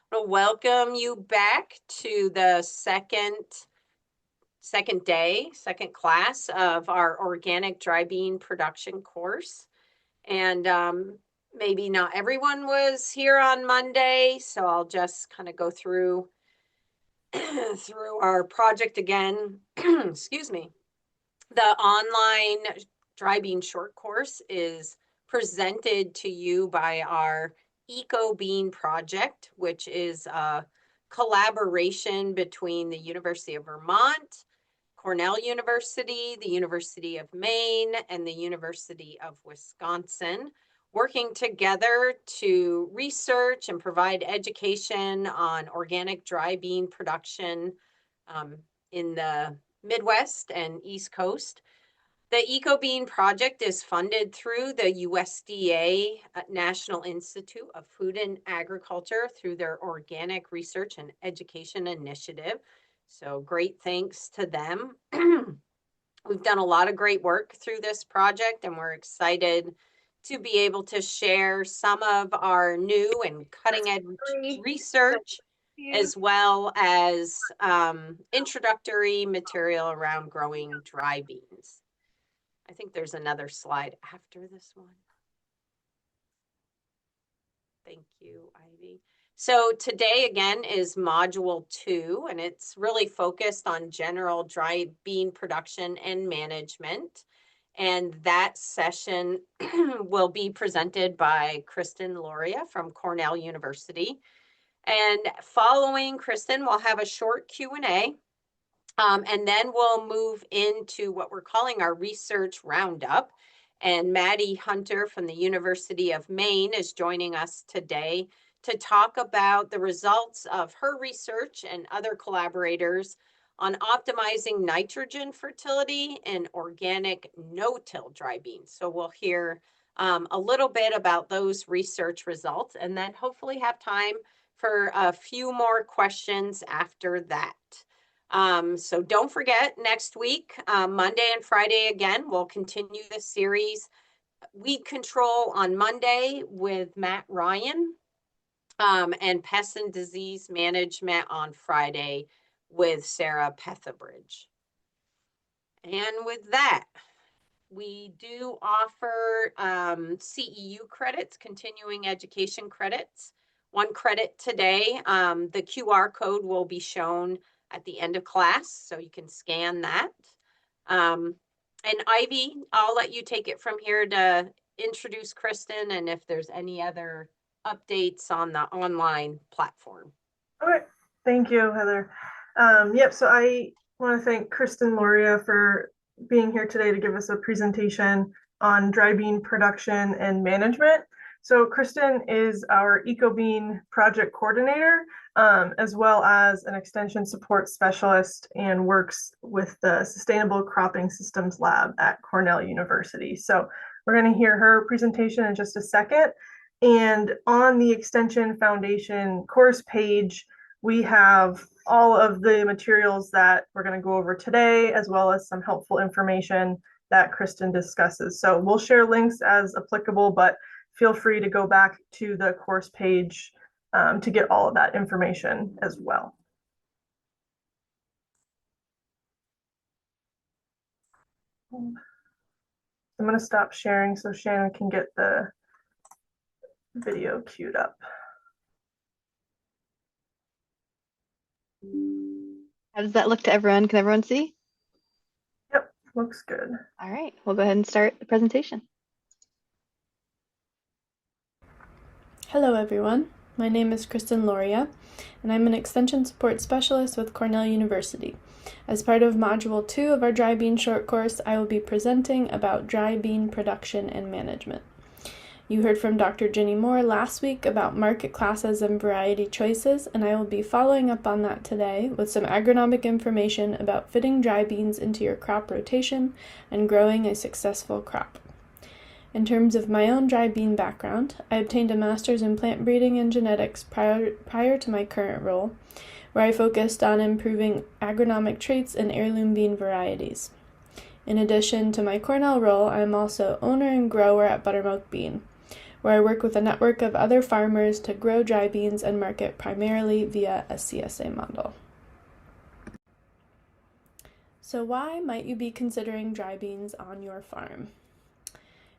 Well, welcome you back to the second class of our organic dry bean production course. And maybe not everyone was here on Monday, so I'll just kind of go through through our project again. Excuse me. The online dry bean short course is presented to you by our Eco Bean project, which is a collaboration between the University of Vermont, Cornell University, the University of Maine, and the University of Wisconsin, working together to research and provide education on organic dry bean production in the Midwest and East Coast. The EcoBean project is funded through the USDA National Institute of Food and Agriculture through their Organic Research and Education Initiative. So great thanks to them. We've done a lot of great work through this project, and we're excited to be able to share some of our new and cutting edge research, as well as introductory material around growing dry beans. I think there's another slide after this one. Thank you, Ivy. So today again is module 2, and it's really focused on general dry bean production and management. And that session will be presented by Kristen Loria from Cornell University. And following Kristen, we'll have a short Q&A. And then we'll move into what we're calling our research roundup. And Maddie Hunter from the University of Maine is joining us today to talk about the results of her research and other collaborators on optimizing nitrogen fertility in organic no-till dry beans. So we'll hear a little bit about those research results, and then hopefully have time for a few more questions after that. So don't forget, next week, Monday and Friday again, we'll continue this series, Weed Control on Monday with Matt Ryan, and Pest and Disease Management on Friday with Sarah Pethebridge. And with that, we do offer CEU credits, continuing education credits. 1 credit today. The QR code will be shown at the end of class, so you can scan that. And Ivy, I'll let you take it from here to introduce Kristen and if there's any other updates on the online platform. All right, thank you, Heather. So I want to thank Kristen Loria for being here today to give us a presentation on dry bean production and management. So Kristen is our EcoBean project coordinator, as well as an extension support specialist, and works with the Sustainable Cropping Systems Lab at Cornell University. So we're going to hear her presentation in just a second. And on the Extension Foundation course page, we have all of the materials that we're going to go over today, as well as some helpful information that Kristen discusses. So we'll share links as applicable, but feel free to go back to the course page to get all of that information as well. I'm going to stop sharing so Shannon can get the video queued up. How does that look to everyone? Can everyone see? Yep, looks good. All right, we'll go ahead and start the presentation. Hello everyone, my name is Kristen Loria, and I'm an Extension Support Specialist with Cornell University. As part of Module 2 of our dry bean short course, I will be presenting about dry bean production and management. You heard from Dr. Ginny Moore last week about market classes and variety choices, and I will be following up on that today with some agronomic information about fitting dry beans into your crop rotation and growing a successful crop. In terms of my own dry bean background, I obtained a master's in plant breeding and genetics prior to my current role, where I focused on improving agronomic traits in heirloom bean varieties. In addition to my Cornell role, I am also owner and grower at Buttermilk Bean, where I work with a network of other farmers to grow dry beans and market primarily via a CSA model. So why might you be considering dry beans on your farm?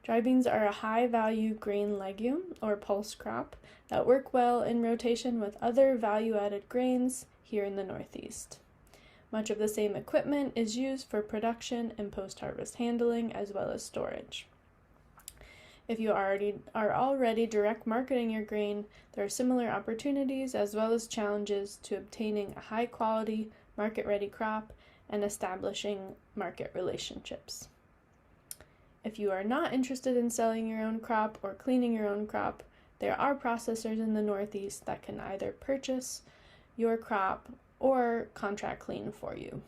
Dry beans are a high-value grain legume or pulse crop that work well in rotation with other value-added grains here in the Northeast. Much of the same equipment is used for production and post-harvest handling as well as storage. If you are already direct marketing your grain, there are similar opportunities as well as challenges to obtaining a high-quality, market-ready crop and establishing market relationships. If you are not interested in selling your own crop or cleaning your own crop, there are processors in the Northeast that can either purchase your crop or contract clean for you.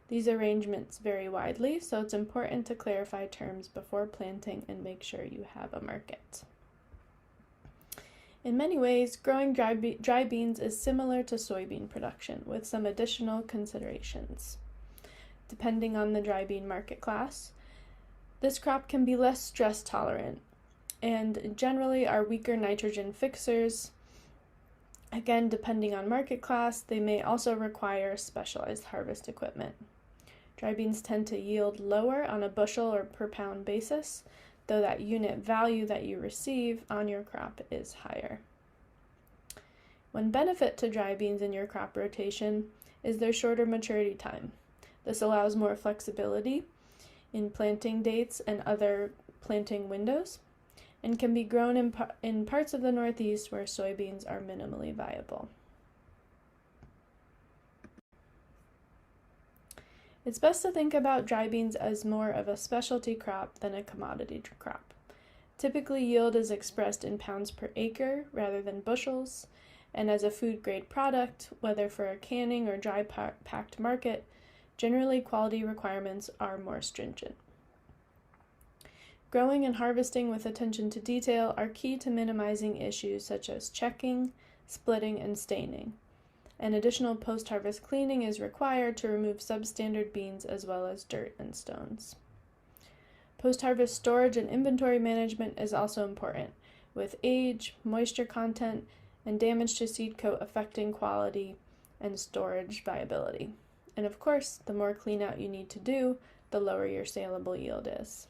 These arrangements vary widely, so it's important to clarify terms before planting and make sure you have a market. In many ways, growing dry beans is similar to soybean production with some additional considerations. Depending on the dry bean market class, this crop can be less stress tolerant and generally are weaker nitrogen fixers. Again, depending on market class, they may also require specialized harvest equipment. Dry beans tend to yield lower on a bushel or per pound basis, though that unit value that you receive on your crop is higher. One benefit to dry beans in your crop rotation is their shorter maturity time. This allows more flexibility in planting dates and other planting windows, and can be grown in parts of the Northeast where soybeans are minimally viable. It's best to think about dry beans as more of a specialty crop than a commodity crop. Typically, yield is expressed in pounds per acre rather than bushels, and as a food-grade product, whether for a canning or dry packed market, generally quality requirements are more stringent. Growing and harvesting with attention to detail are key to minimizing issues such as checking, splitting, and staining. And additional post-harvest cleaning is required to remove substandard beans as well as dirt and stones. Post-harvest storage and inventory management is also important, with age, moisture content, and damage to seed coat affecting quality and storage viability. And of course, the more clean out you need to do, the lower your saleable yield is.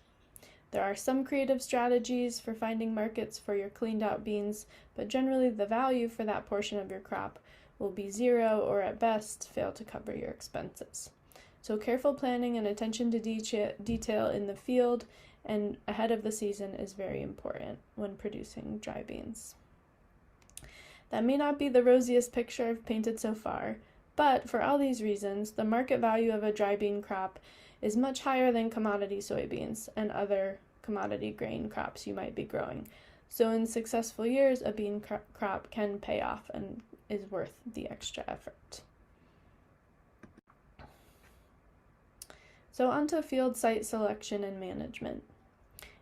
There are some creative strategies for finding markets for your cleaned out beans, but generally the value for that portion of your crop will be zero or at best fail to cover your expenses. So careful planning and attention to detail in the field and ahead of the season is very important when producing dry beans. That may not be the rosiest picture I've painted so far, but for all these reasons, the market value of a dry bean crop is much higher than commodity soybeans and other commodity grain crops you might be growing. So in successful years, a bean crop can pay off and is worth the extra effort. So onto field site selection and management.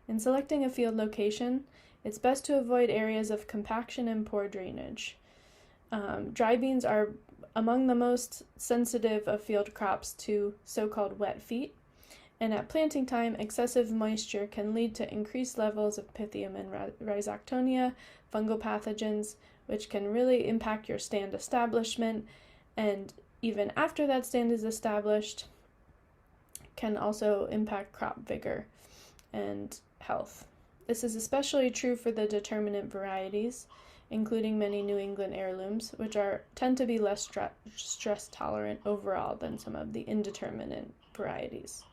In selecting a field location, it's best to avoid areas of compaction and poor drainage. Dry beans are among the most sensitive of field crops to so-called wet feet, and at planting time, excessive moisture can lead to increased levels of Pythium and Rhizoctonia, fungal pathogens, which can really impact your stand establishment, and even after that stand is established, can also impact crop vigor and health. This is especially true for the determinate varieties, including many New England heirlooms, which tend to be less stress tolerant overall than some of the indeterminate varieties.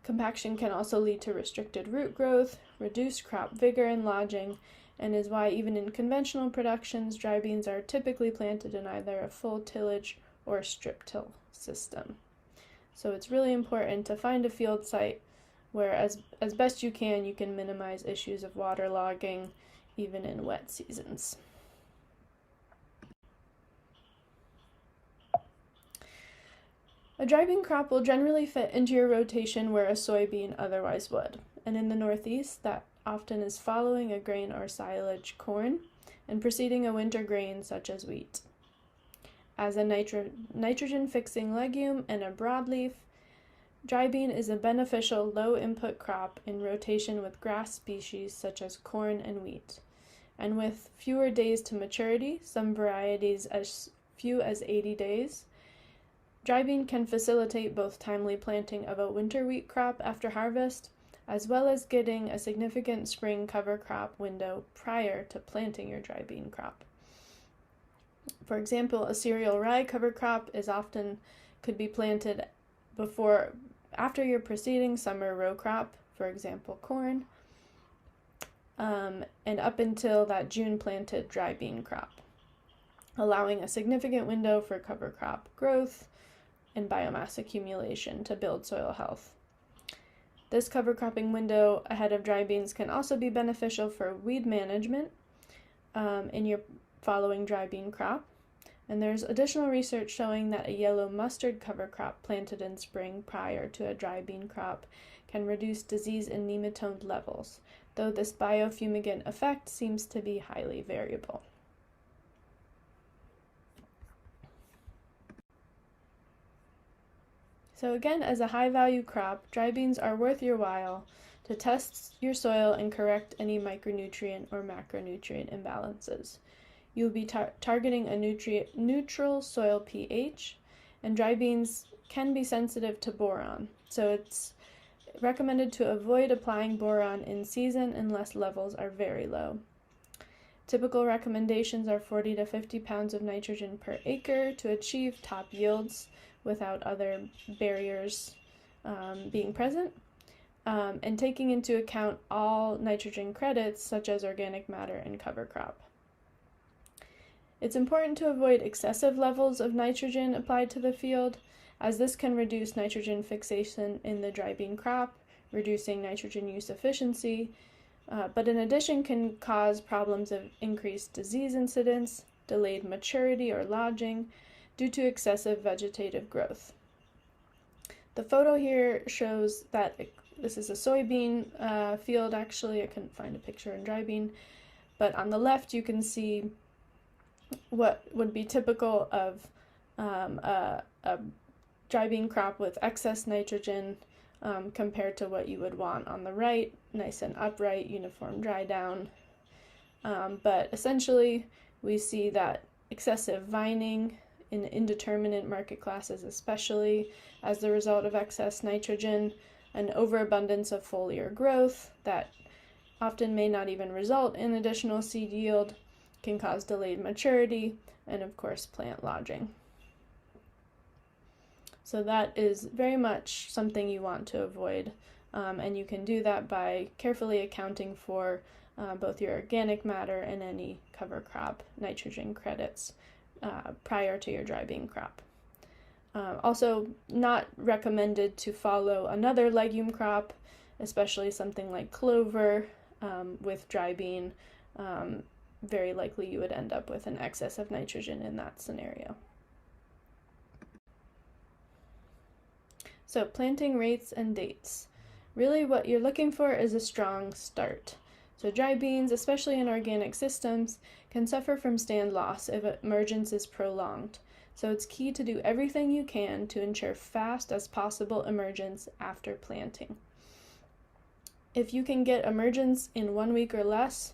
Compaction can also lead to restricted root growth, reduced crop vigor and lodging, and is why even in conventional productions, dry beans are typically planted in either a full tillage or strip till system. So it's really important to find a field site where as best you can minimize issues of waterlogging even in wet seasons. A dry bean crop will generally fit into your rotation where a soybean otherwise would, and in the Northeast that often is following a grain or silage corn and preceding a winter grain such as wheat. As a nitrogen-fixing legume and a broadleaf, Dry bean is a beneficial low-input crop in rotation with grass species such as corn and wheat. And with fewer days to maturity, some varieties as few as 80 days, dry bean can facilitate both timely planting of a winter wheat crop after harvest, as well as getting a significant spring cover crop window prior to planting your dry bean crop. For example, a cereal rye cover crop could be planted after your preceding summer row crop, for example, corn, and up until that June planted dry bean crop, allowing a significant window for cover crop growth and biomass accumulation to build soil health. This cover cropping window ahead of dry beans can also be beneficial for weed management in your following dry bean crop. And there's additional research showing that a yellow mustard cover crop planted in spring prior to a dry bean crop can reduce disease and nematode levels, though this biofumigant effect seems to be highly variable. So again, as a high-value crop, dry beans are worth your while to test your soil and correct any micronutrient or macronutrient imbalances. You'll be targeting a nutrient-neutral soil pH, and dry beans can be sensitive to boron, so it's recommended to avoid applying boron in season unless levels are very low. Typical recommendations are 40 to 50 pounds of nitrogen per acre to achieve top yields without other barriers being present, and taking into account all nitrogen credits such as organic matter and cover crop. It's important to avoid excessive levels of nitrogen applied to the field, as this can reduce nitrogen fixation in the dry bean crop, reducing nitrogen use efficiency, but in addition can cause problems of increased disease incidence, delayed maturity or lodging, due to excessive vegetative growth. The photo here shows that this is a soybean field, actually. I couldn't find a picture in dry bean, but on the left you can see what would be typical of a dry bean crop with excess nitrogen compared to what you would want on the right, nice and upright, uniform dry down. But essentially we see that excessive vining in indeterminate market classes, especially as the result of excess nitrogen, an overabundance of foliar growth that often may not even result in additional seed yield, can cause delayed maturity, and of course plant lodging. So that is very much something you want to avoid, and you can do that by carefully accounting for both your organic matter and any cover crop nitrogen credits prior to your dry bean crop. Also, not recommended to follow another legume crop, especially something like clover with dry bean. Very likely you would end up with an excess of nitrogen in that scenario. So planting rates and dates. Really what you're looking for is a strong start. So dry beans, especially in organic systems, can suffer from stand loss if emergence is prolonged. So it's key to do everything you can to ensure fast as possible emergence after planting. If you can get emergence in 1 week or less,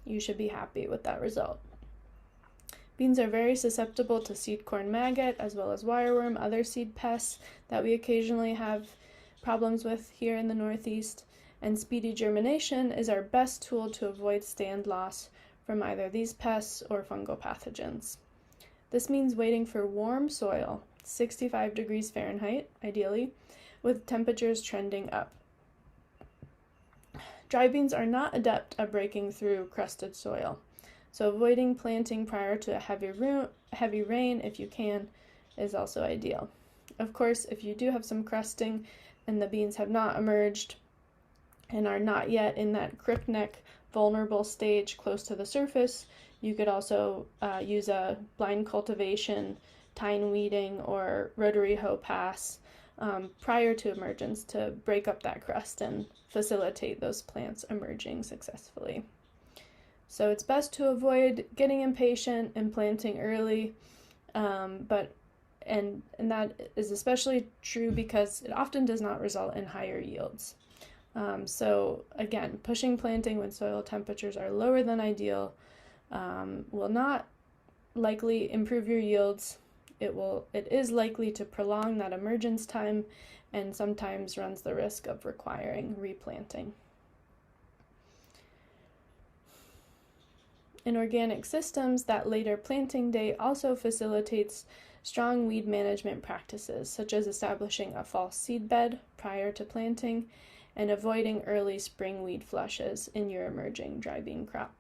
you should be happy with that result. Beans are very susceptible to seed corn maggot as well as wireworm, other seed pests that we occasionally have problems with here in the Northeast, and speedy germination is our best tool to avoid stand loss from either these pests or fungal pathogens. This means waiting for warm soil, 65 degrees Fahrenheit, ideally, with temperatures trending up. Dry beans are not adept at breaking through crusted soil, so avoiding planting prior to a heavy rain, if you can, is also ideal. Of course, if you do have some crusting and the beans have not emerged and are not yet in that crickneck vulnerable stage close to the surface, you could also use a blind cultivation, tine weeding, or rotary hoe pass prior to emergence to break up that crust and facilitate those plants emerging successfully. So it's best to avoid getting impatient and planting early, but and that is especially true because it often does not result in higher yields. So again, pushing planting when soil temperatures are lower than ideal will not likely improve your yields. It is likely to prolong that emergence time and sometimes runs the risk of requiring replanting. In organic systems, that later planting date also facilitates strong weed management practices, such as establishing a false seed bed prior to planting and avoiding early spring weed flushes in your emerging dry bean crop.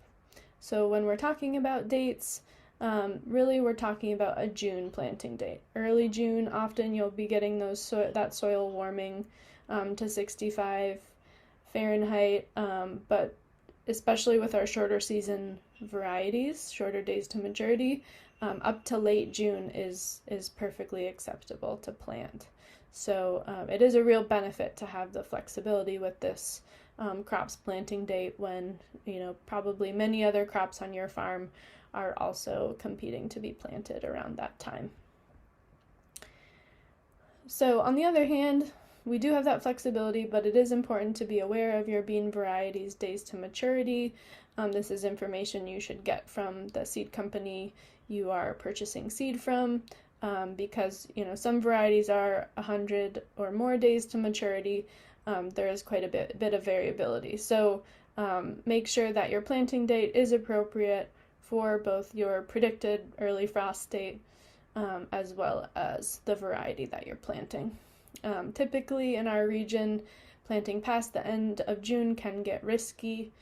So when we're talking about dates, really we're talking about a June planting date. Early June, often you'll be getting that soil warming to 65 Fahrenheit, but especially with our shorter season varieties, shorter days to maturity, up to late June is perfectly acceptable to plant. So it is a real benefit to have the flexibility with this crop's planting date when, probably many other crops on your farm are also competing to be planted around that time. So on the other hand, we do have that flexibility, but it is important to be aware of your bean variety's days to maturity. This is information you should get from the seed company you are purchasing seed from, because some varieties are 100 or more days to maturity. There is quite a bit of variability. So make sure that your planting date is appropriate for both your predicted early frost date as well as the variety that you're planting. Typically in our region, planting past the end of June can get risky,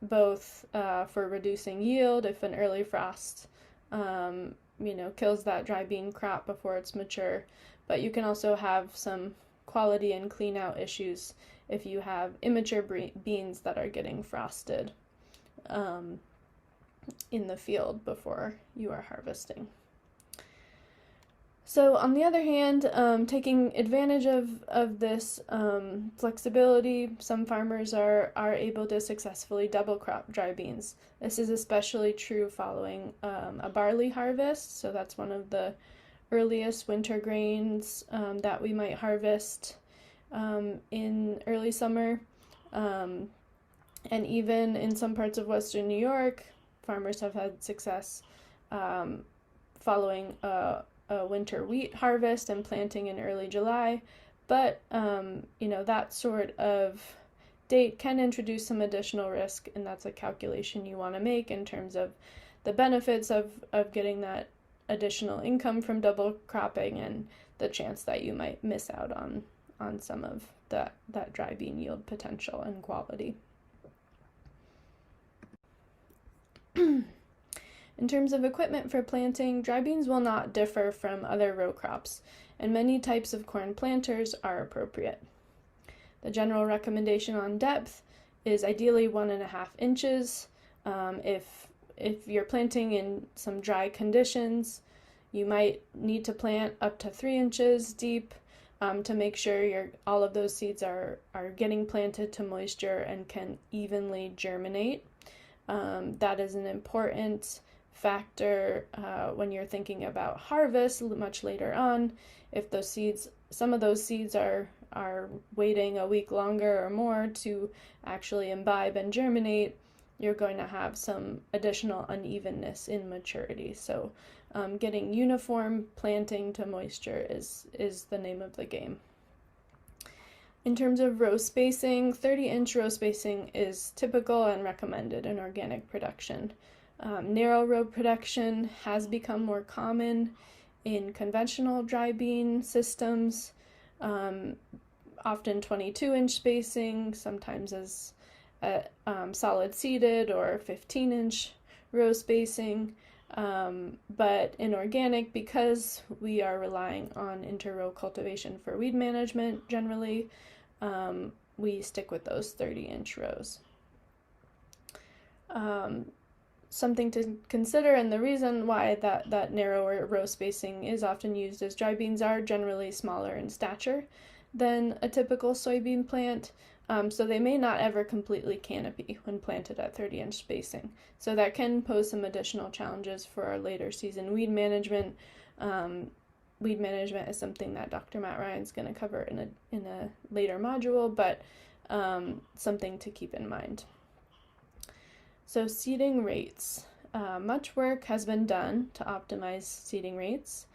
both for reducing yield if an early frost kills that dry bean crop before it's mature, but you can also have some quality and clean out issues if you have immature beans that are getting frosted in the field before you are harvesting. So on the other hand, taking advantage of this flexibility, some farmers are able to successfully double crop dry beans. This is especially true following a barley harvest. So that's one of the earliest winter grains that we might harvest in early summer. And even in some parts of Western New York, farmers have had success following a winter wheat harvest and planting in early July, but that sort of date can introduce some additional risk, and that's a calculation you want to make in terms of the benefits of getting that additional income from double cropping and the chance that you might miss out on some of that dry bean yield potential and quality. In terms of equipment for planting, dry beans will not differ from other row crops, and many types of corn planters are appropriate. The general recommendation on depth is ideally 1.5 inches. If you're planting in some dry conditions, you might need to plant up to 3 inches deep to make sure all of those seeds are getting planted to moisture and can evenly germinate. That is an important factor when you're thinking about harvest much later on. If some of those seeds are waiting a week longer or more to actually imbibe and germinate, you're going to have some additional unevenness in maturity. So getting uniform planting to moisture is the name of the game. In terms of row spacing, 30-inch row spacing is typical and recommended in organic production. Narrow row production has become more common in conventional dry bean systems, often 22-inch spacing, sometimes as solid seeded or 15-inch row spacing. But in organic, because we are relying on inter-row cultivation for weed management generally, we stick with those 30-inch rows. Something to consider, and the reason why that narrower row spacing is often used is dry beans are generally smaller in stature than a typical soybean plant, So they may not ever completely canopy when planted at 30-inch spacing. So that can pose some additional challenges for our later season weed management. Weed management is something that Dr. Matt Ryan's going to cover in a later module, but something to keep in mind. So seeding rates. Much work has been done to optimize seeding rates.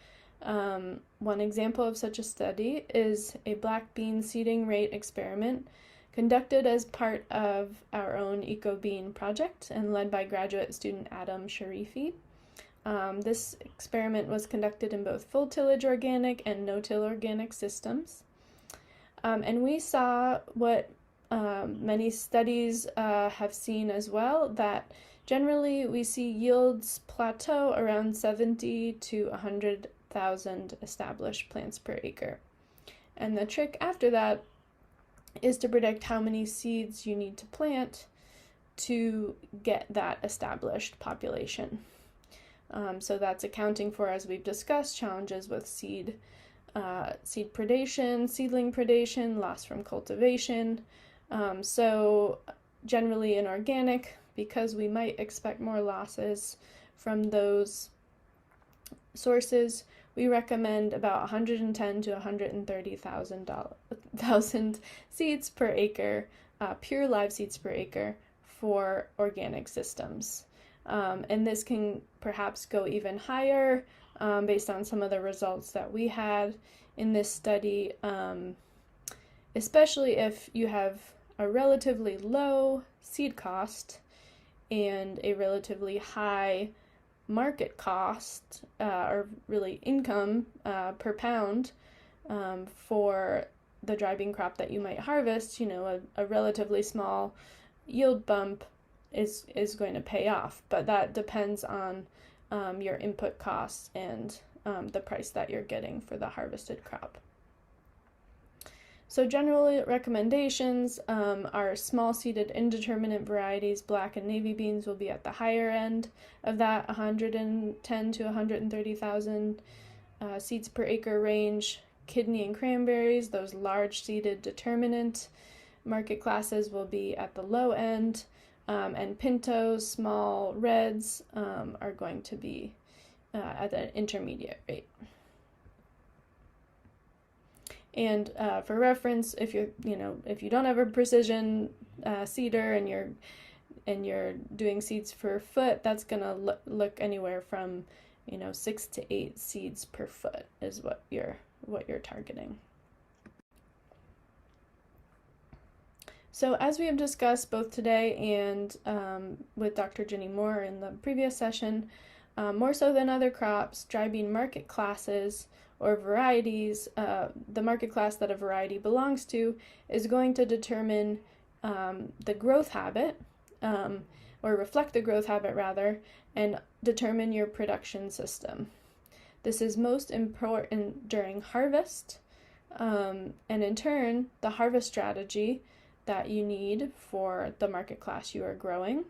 One example of such a study is a black bean seeding rate experiment conducted as part of our own EcoBean project and led by graduate student Adam Sharifi. This experiment was conducted in both full tillage organic and no-till organic systems. And we saw what many studies have seen as well, that generally we see yields plateau around 70 to 100,000 established plants per acre. And the trick after that is to predict how many seeds you need to plant to get that established population. So that's accounting for, as we've discussed, challenges with seed predation, seedling predation, loss from cultivation. So generally in organic, because we might expect more losses from those sources, we recommend about 110 to 130,000 seeds per acre, pure live seeds per acre for organic systems. And this can perhaps go even higher based on some of the results that we had in this study, especially if you have a relatively low seed cost and a relatively high market cost, or really income per pound for the dry bean crop that you might harvest. A relatively small yield bump is going to pay off, but that depends on your input costs and the price that you're getting for the harvested crop. So general recommendations are small-seeded indeterminate varieties. Black and navy beans will be at the higher end of that 110 to 130,000 seeds per acre range. Kidney and cranberries, those large-seeded determinate market classes, will be at the low end. And pintos, small reds, are going to be at an intermediate rate. And for reference, if you don't have a precision seeder and you're doing seeds per foot, that's gonna look anywhere from 6 to 8 seeds per foot is what you're targeting. So as we have discussed both today and with Dr. Ginny Moore in the previous session, more so than other crops, dry bean market classes or varieties, the market class that a variety belongs to is going to determine the growth habit, or reflect the growth habit rather, and determine your production system. This is most important during harvest, and in turn, the harvest strategy that you need for the market class you are growing,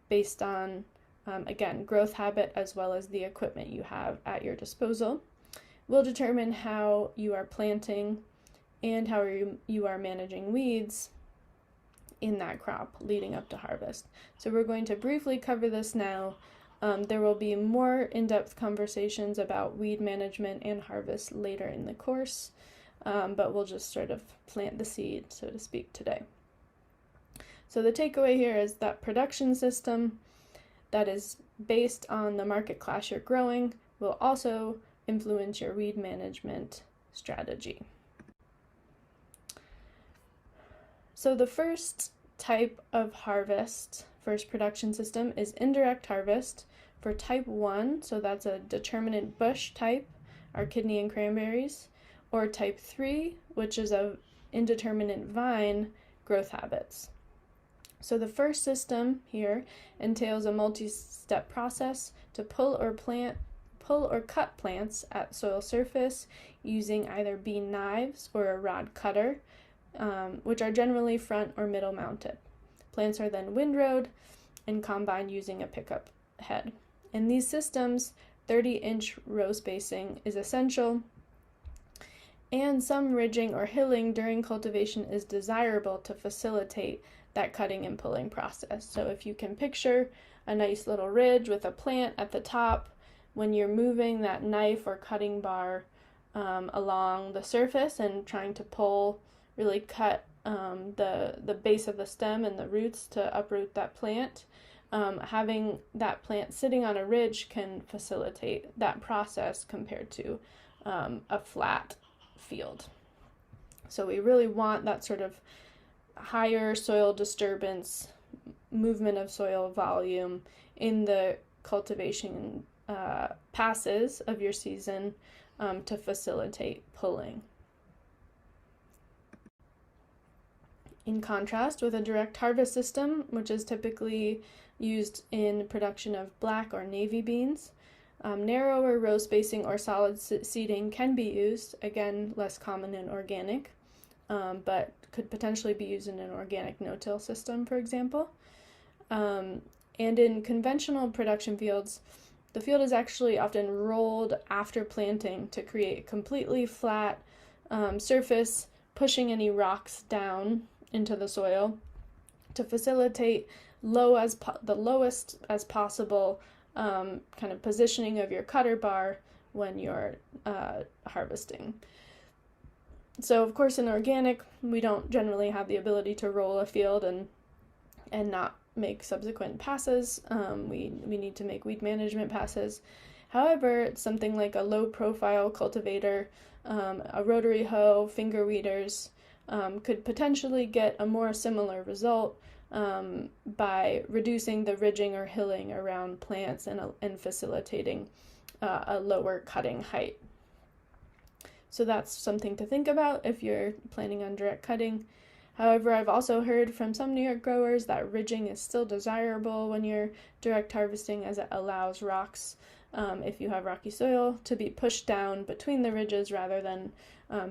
based on, again, growth habit as well as the equipment you have at your disposal, will determine how you are planting and how you are managing weeds in that crop leading up to harvest. So we're going to briefly cover this now. There will be more in-depth conversations about weed management and harvest later in the course, but we'll just sort of plant the seed, so to speak, today. So the takeaway here is that production system that is based on the market class you're growing will also influence your weed management strategy. So the first type of harvest, first production system, is indirect harvest for type 1, so that's a determinate bush type, our kidney and cranberries, or type 3, which is a indeterminate vine growth habits. So the first system here entails a multi-step process to pull or cut plants at soil surface using either bean knives or a rod cutter, which are generally front or middle mounted. Plants are then windrowed and combined using a pickup head. In these systems, 30-inch row spacing is essential, and some ridging or hilling during cultivation is desirable to facilitate that cutting and pulling process. So if you can picture a nice little ridge with a plant at the top, when you're moving that knife or cutting bar along the surface and trying to pull, really cut the base of the stem and the roots to uproot that plant, having that plant sitting on a ridge can facilitate that process compared to a flat field. So we really want that sort of higher soil disturbance, movement of soil volume in the cultivation passes of your season to facilitate pulling. In contrast with a direct harvest system, which is typically used in production of black or navy beans, narrower row spacing or solid seeding can be used, again, less common in organic, but could potentially be used in an organic no-till system, for example. And in conventional production fields, the field is actually often rolled after planting to create a completely flat surface, pushing any rocks down into the soil to facilitate the lowest as possible kind of positioning of your cutter bar when you're harvesting. So of course in organic, we don't generally have the ability to roll a field and not make subsequent passes. We need to make weed management passes. However, something like a low profile cultivator, a rotary hoe, finger weeders, could potentially get a more similar result by reducing the ridging or hilling around plants and facilitating a lower cutting height. So that's something to think about if you're planning on direct cutting. However, I've also heard from some New York growers that ridging is still desirable when you're direct harvesting, as it allows rocks, if you have rocky soil, to be pushed down between the ridges rather than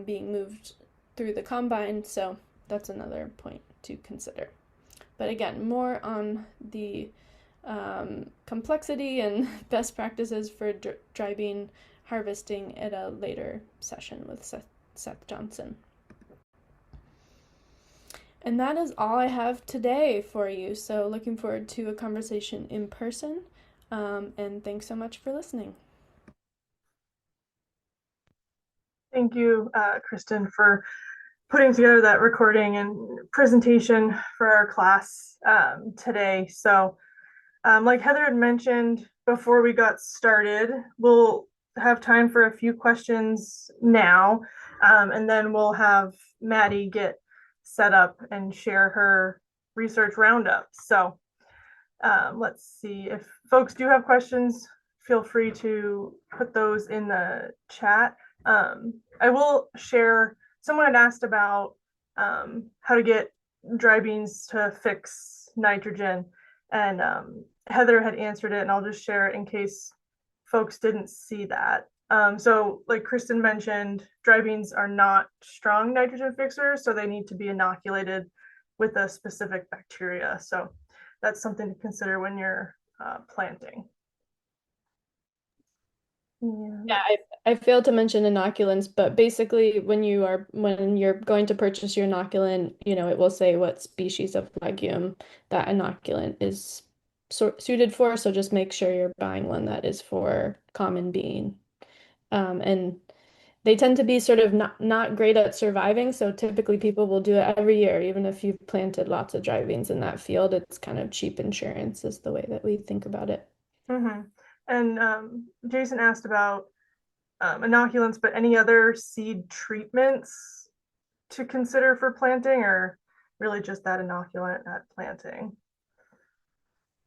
being moved through the combine. So that's another point to consider. But again, more on the complexity and best practices for dry bean harvesting at a later session with Seth Johnson. And that is all I have today for you. So looking forward to a conversation in person. And thanks so much for listening. Thank you, Kristen, for putting together that recording and presentation for our class today. So like Heather had mentioned before we got started, we'll have time for a few questions now, and then we'll have Maddie get set up and share her research roundup. So let's see, if folks do have questions, feel free to put those in the chat. I will share, someone had asked about how to get dry beans to fix nitrogen, and Heather had answered it, and I'll just share it in case folks didn't see that. So like Kristen mentioned, dry beans are not strong nitrogen fixers, so they need to be inoculated with a specific bacteria. So that's something to consider when you're planting. Yeah, I failed to mention inoculants, but basically when you're going to purchase your inoculant, it will say what species of legume that inoculant is suited for. So just make sure you're buying one that is for common bean. And they tend to be sort of not great at surviving. So typically people will do it every year, even if you've planted lots of dry beans in that field. It's kind of cheap insurance is the way that we think about it. Mm-hmm. And Jason asked about inoculants, but any other seed treatments to consider for planting, or really just that inoculant at planting?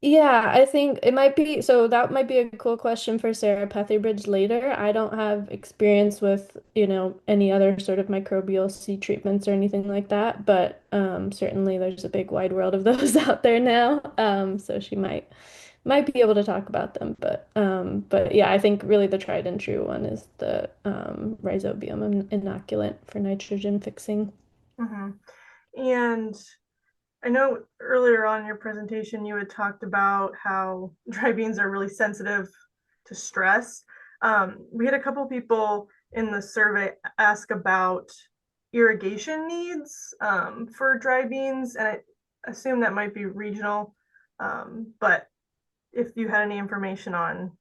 Yeah, I think it might be, so that might be a cool question for Sarah Petherbridge later. I don't have experience with, any other sort of microbial seed treatments or anything like that, but certainly there's a big wide world of those out there now. So she might be able to talk about them, but yeah, I think really the tried and true one is the Rhizobium inoculant for nitrogen fixing. Mm-hmm. And I know earlier on in your presentation, you had talked about how dry beans are really sensitive to stress. We had a couple people in the survey ask about irrigation needs for dry beans, and I assume that might be regional. But if you had any information on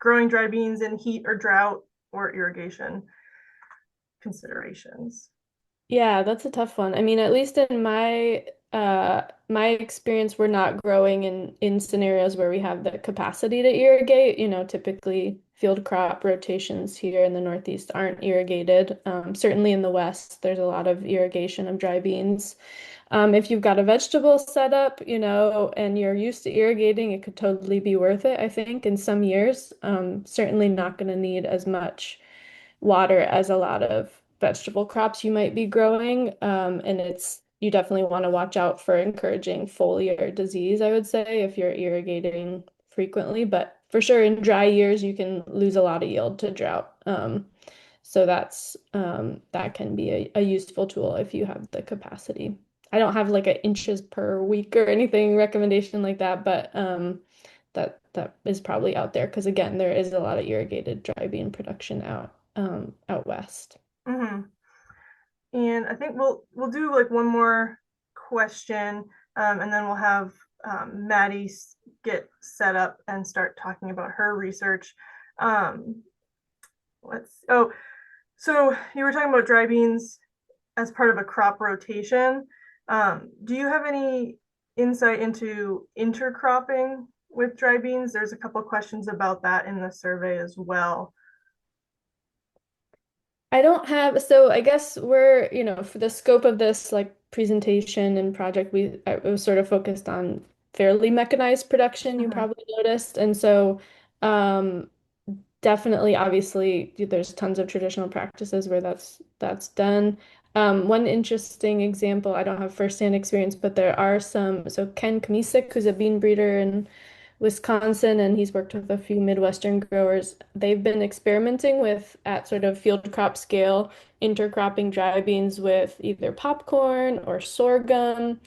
growing dry beans in heat or drought or irrigation considerations. Yeah, that's a tough one. I mean, at least in my experience, we're not growing in scenarios where we have the capacity to irrigate. Typically field crop rotations here in the Northeast aren't irrigated. Certainly in the West, there's a lot of irrigation of dry beans. If you've got a vegetable setup, and you're used to irrigating, it could totally be worth it, I think, in some years. Certainly not going to need as much water as a lot of vegetable crops you might be growing. And you definitely want to watch out for encouraging foliar disease, I would say, if you're irrigating frequently. But for sure, in dry years, you can lose a lot of yield to drought. So that can be a useful tool if you have the capacity. I don't have like an inches per week or anything recommendation like that, but that is probably out there because again, there is a lot of irrigated dry bean production out west. Mm-hmm. And I think we'll do like one more question, and then we'll have Maddie get set up and start talking about her research. Um, so you were talking about dry beans as part of a crop rotation. Do you have any insight into intercropping with dry beans? There's a couple questions about that in the survey as well. I don't have, so I guess for the scope of this like presentation and project, I was sort of focused on fairly mechanized production, you Mhm. probably noticed. And so um, definitely, obviously, there's tons of traditional practices where that's done. One interesting example, I don't have firsthand experience, but there are some, so Ken Kamisik, who's a bean breeder in Wisconsin, and he's worked with a few Midwestern growers. They've been experimenting with, at sort of field crop scale, intercropping dry beans with either popcorn or sorghum,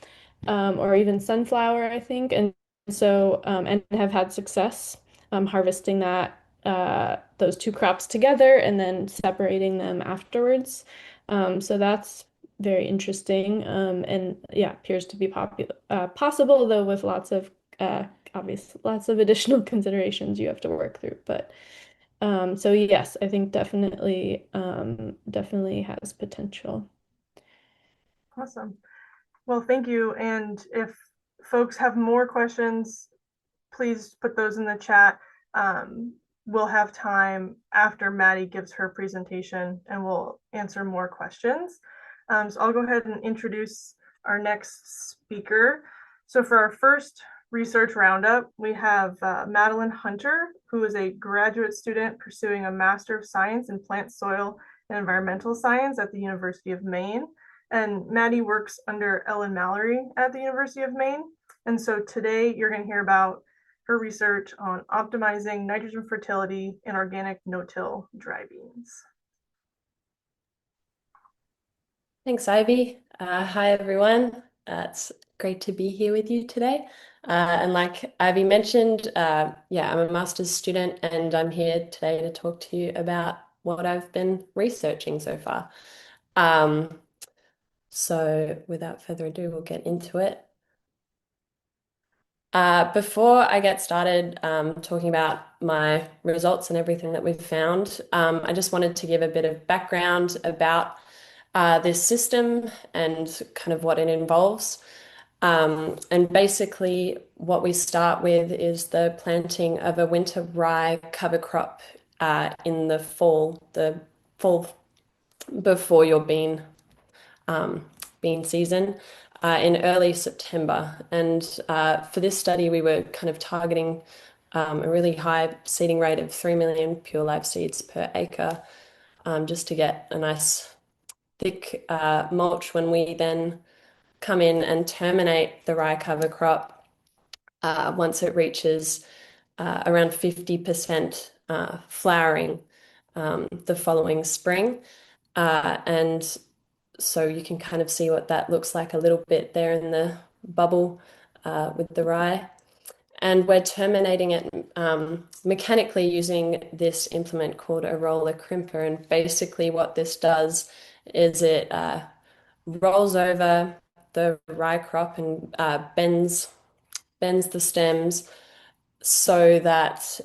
or even sunflower, I think. And so, and have had success harvesting those two crops together and then separating them afterwards. So that's very interesting. And yeah, appears to be possible, though, with uh, lots of additional considerations you have to work through. But so yes, I think definitely has potential. Awesome. Well, thank you. And if folks have more questions, please put those in the chat. We'll have time after Maddie gives her presentation and we'll answer more questions. So I'll go ahead and introduce our next speaker. So for our first research roundup, we have Madeline Hunter, who is a graduate student pursuing a Master of Science in Plant, Soil, and Environmental Science at the University of Maine. And Maddie works under Ellen Mallory at the University of Maine. And so today you're going to hear about her research on optimizing nitrogen fertility in organic no-till dry beans. Thanks, Ivy. Hi, everyone. It's great to be here with you today. And like Ivy mentioned, yeah, I'm a master's student and I'm here today to talk to you about what I've been researching so far. So without further ado, we'll get into it. Before I get started talking about my results and everything that we've found, I just wanted to give a bit of background about this system and kind of what it involves. And basically, what we start with is the planting of a winter rye cover crop in the fall before your bean season in early September. And for this study, we were kind of targeting a really high seeding rate of 3 million pure live seeds per acre, just to get a nice thick mulch when we then come in and terminate the rye cover crop once it reaches around 50% flowering the following spring. And so you can kind of see what that looks like a little bit there in the bubble with the rye. And we're terminating it mechanically using this implement called a roller crimper. And basically what this does is it rolls over the rye crop and bends the stems so that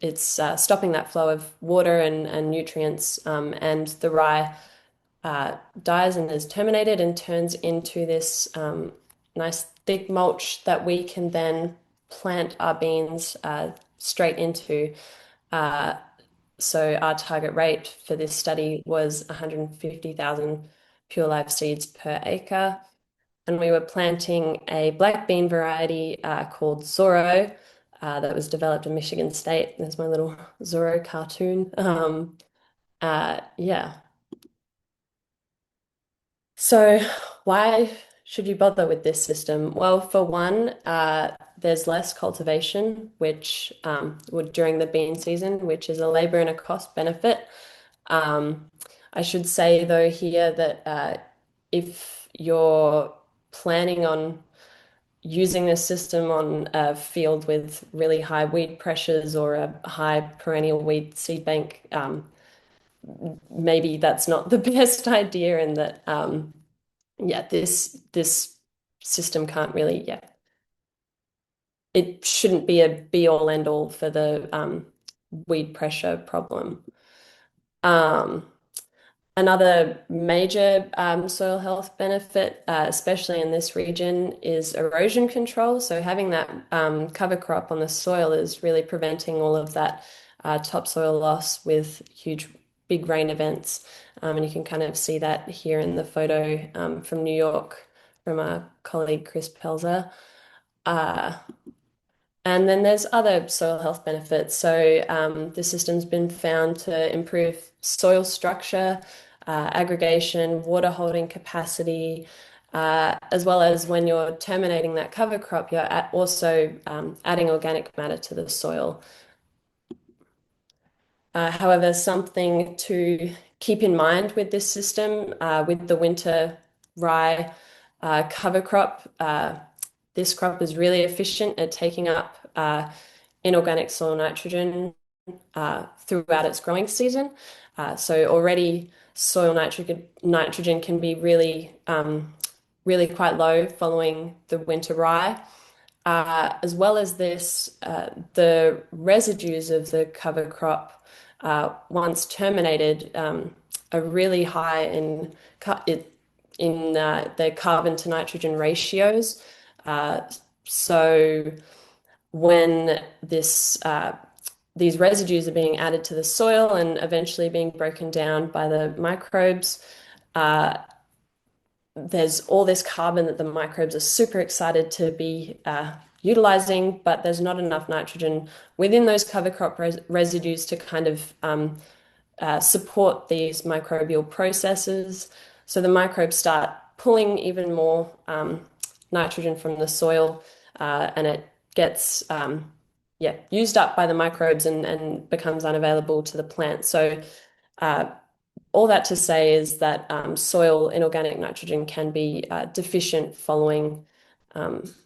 it's stopping that flow of water and nutrients, and the rye dies and is terminated and turns into this nice thick mulch that we can then plant our beans straight into. So our target rate for this study was 150,000 pure live seeds per acre. And we were planting a black bean variety called Zorro that was developed in Michigan State. There's my little Zorro cartoon. Yeah. So why should you bother with this system? Well, for one, there's less cultivation, which would during the bean season, which is a labor and a cost benefit. I should say though here that if you're planning on using this system on a field with really high weed pressures or a high perennial weed seed bank, maybe that's not the best idea, and that yeah, this system can't really, yeah, it shouldn't be a be all end all for the weed pressure problem. Another major soil health benefit, especially in this region, is erosion control. So having that cover crop on the soil is really preventing all of that topsoil loss with huge, big rain events. And you can kind of see that here in the photo from New York from our colleague Chris Pelzer. And then there's other soil health benefits. So the system's been found to improve soil structure, aggregation, water holding capacity, as well as when you're terminating that cover crop, you're also adding organic matter to the soil. However, something to keep in mind with this system, with the winter rye cover crop, this crop is really efficient at taking up inorganic soil nitrogen throughout its growing season. So already soil nitrogen can be really, really quite low following the winter rye. As well as this, the residues of the cover crop, once terminated, are really high in the carbon to nitrogen ratios. So when these residues are being added to the soil and eventually being broken down by the microbes, there's all this carbon that the microbes are super excited to be utilizing, but there's not enough nitrogen within those cover crop residues to kind of support these microbial processes. So the microbes start pulling even more nitrogen from the soil, and it gets used up by the microbes and becomes unavailable to the plant. So all that to say is that soil inorganic nitrogen can be deficient following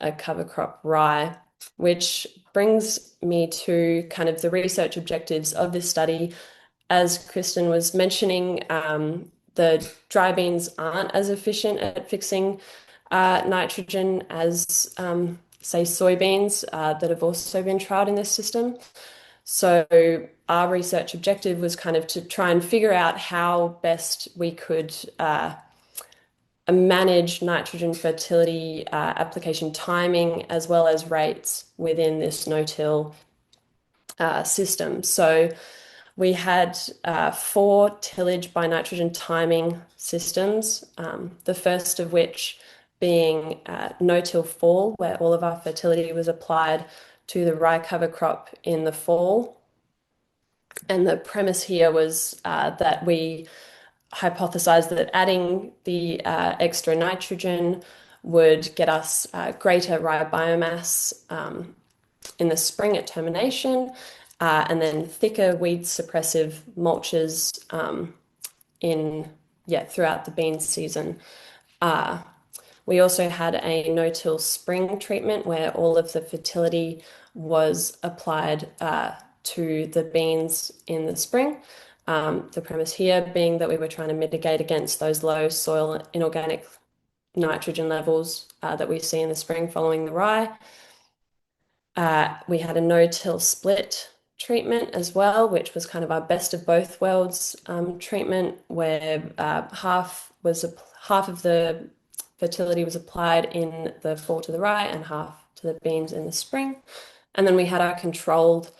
a cover crop rye, which brings me to kind of the research objectives of this study. As Kristen was mentioning, the dry beans aren't as efficient at fixing nitrogen as, say, soybeans that have also been trialed in this system. So our research objective was kind of to try and figure out how best we could manage nitrogen fertility application timing as well as rates within this no-till system. So we had 4 tillage by nitrogen timing systems, the first of which being no-till fall, where all of our fertility was applied to the rye cover crop in the fall. And the premise here was that we hypothesized that adding the extra nitrogen would get us greater rye biomass in the spring at termination, and then thicker weed suppressive mulches throughout the bean season. We also had a no-till spring treatment where all of the fertility was applied to the beans in the spring. The premise here being that we were trying to mitigate against those low soil inorganic nitrogen levels that we see in the spring following the rye. We had a no-till split treatment as well, which was kind of our best of both worlds treatment, where half of the fertility was applied in the fall to the rye and half to the beans in the spring. And then we had our controlled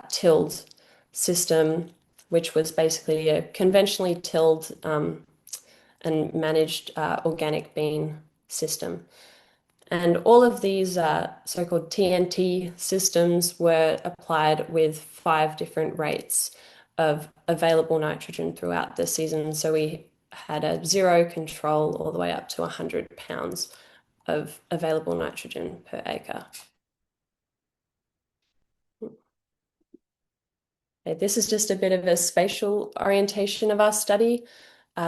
tilled system, which was basically a conventionally tilled and managed organic bean system. And all of these so-called TNT systems were applied with 5 different rates of available nitrogen throughout the season. So we had a 0 control all the way up to 100 pounds of available nitrogen per acre. Okay, this is just a bit of a spatial orientation of our study.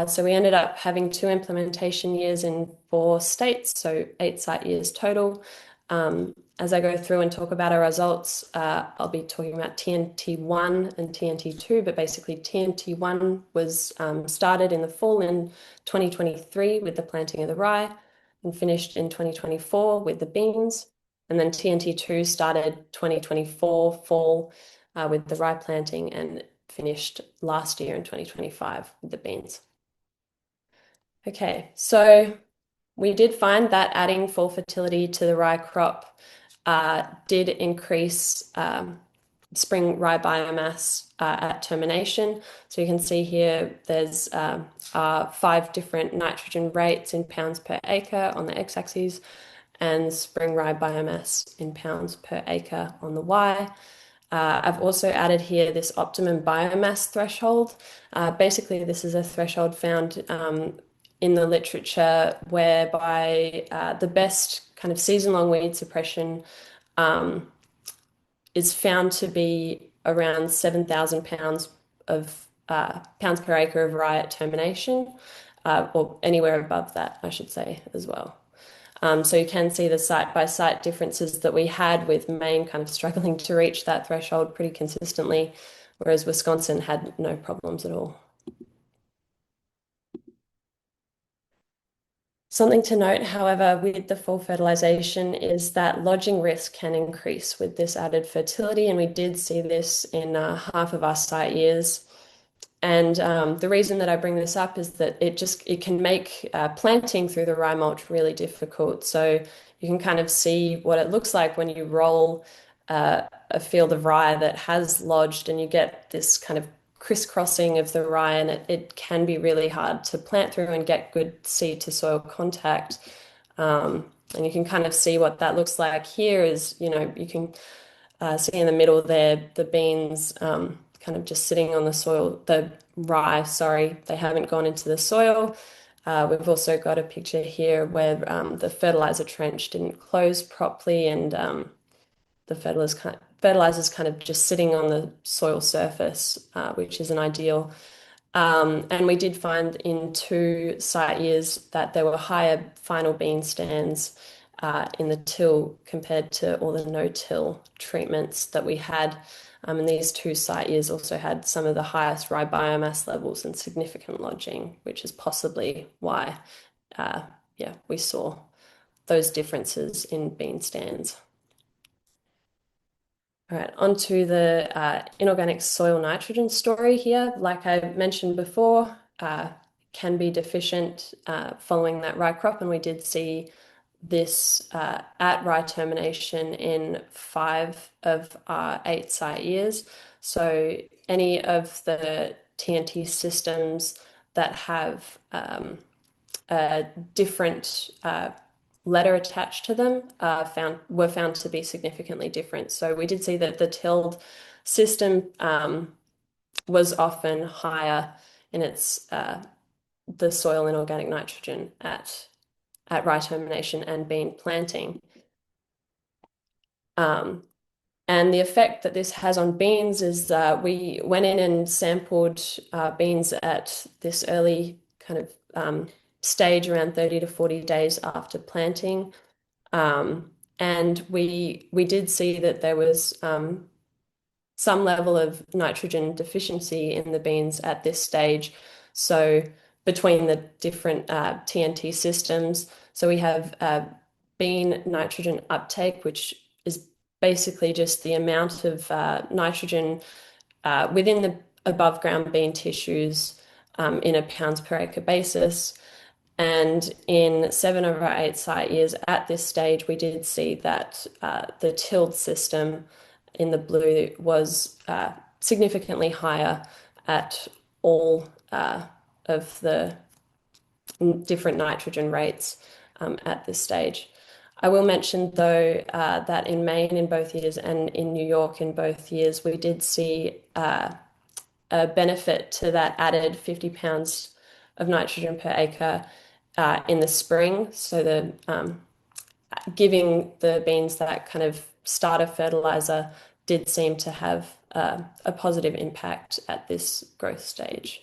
So we ended up having 2 implementation years in 4 states, so 8 site years total. As I go through and talk about our results, I'll be talking about TNT1 and TNT2, but basically TNT1 was started in the fall in 2023 with the planting of the rye and finished in 2024 with the beans. And then TNT2 started 2024 fall with the rye planting and finished last year in 2025 with the beans. Okay, so we did find that adding full fertility to the rye crop did increase spring rye biomass at termination. So you can see here there's 5 different nitrogen rates in pounds per acre on the x-axis and spring rye biomass in pounds per acre on the y. I've also added here this optimum biomass threshold. Basically, this is a threshold found in the literature whereby the best kind of season-long weed suppression is found to be around 7,000 pounds of pounds per acre of rye at termination, or anywhere above that, I should say, as well. So you can see the site-by-site differences that we had, with Maine kind of struggling to reach that threshold pretty consistently, whereas Wisconsin had no problems at all. Something to note, however, with the full fertilization is that lodging risk can increase with this added fertility, and we did see this in half of our site years. And the reason that I bring this up is that it can make planting through the rye mulch really difficult. So you can kind of see what it looks like when you roll a field of rye that has lodged, and you get this kind of crisscrossing of the rye, and it can be really hard to plant through and get good seed to soil contact. And you can kind of see what that looks like here is, you can see in the middle there, the beans kind of just sitting on the soil, the rye, sorry, they haven't gone into the soil. We've also got a picture here where the fertilizer trench didn't close properly, and the fertilizer's kind of just sitting on the soil surface, which isn't ideal. And we did find in 2 site years that there were higher final bean stands in the till compared to all the no-till treatments that we had. And these 2 site years also had some of the highest rye biomass levels and significant lodging, which is possibly why, we saw those differences in bean stands. All right, onto the inorganic soil nitrogen story here. Like I mentioned before, can be deficient following that rye crop, and we did see this at rye termination in 5 of our 8 site years. So any of the TNT systems that have a different letter attached to them were found to be significantly different. So we did see that the tilled system was often higher in its the soil and organic nitrogen at rye termination and bean planting. And the effect that this has on beans is we went in and sampled beans at this early kind of stage around 30 to 40 days after planting. And we did see that there was some level of nitrogen deficiency in the beans at this stage. So between the different TNT systems, so we have bean nitrogen uptake, which is basically just the amount of nitrogen within the above ground bean tissues in a pounds per acre basis. And in 7 of our 8 site years at this stage, we did see that the tilled system in the blue was significantly higher at all of the different nitrogen rates at this stage. I will mention, though, that in Maine in both years and in New York in both years, we did see a benefit to that added 50 pounds of nitrogen per acre in the spring. So the giving the beans that kind of starter fertilizer did seem to have a positive impact at this growth stage.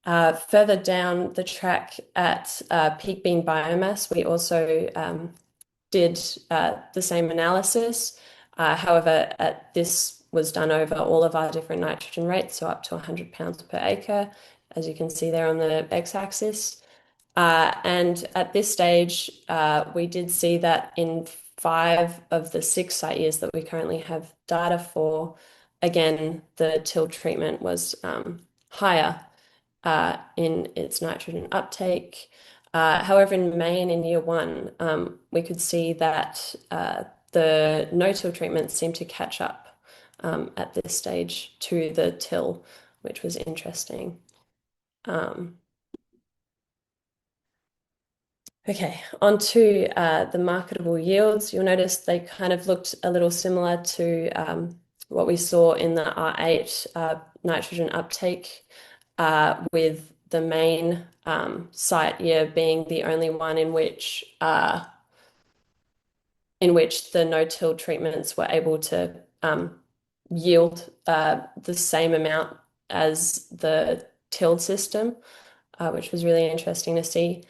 Further down the track at peak bean biomass, we also did the same analysis. However, this was done over all of our different nitrogen rates, so up to 100 pounds per acre, as you can see there on the x-axis. And at this stage, we did see that in 5 of the 6 site years that we currently have data for, again, the till treatment was higher in its nitrogen uptake. However, in Maine in year 1, we could see that the no-till treatments seemed to catch up at this stage to the till, which was interesting. Okay, on to the marketable yields. You'll notice they kind of looked a little similar to what we saw in the R8 nitrogen uptake, with the main site year being the only one in which the no-till treatments were able to yield the same amount as the tilled system, which was really interesting to see.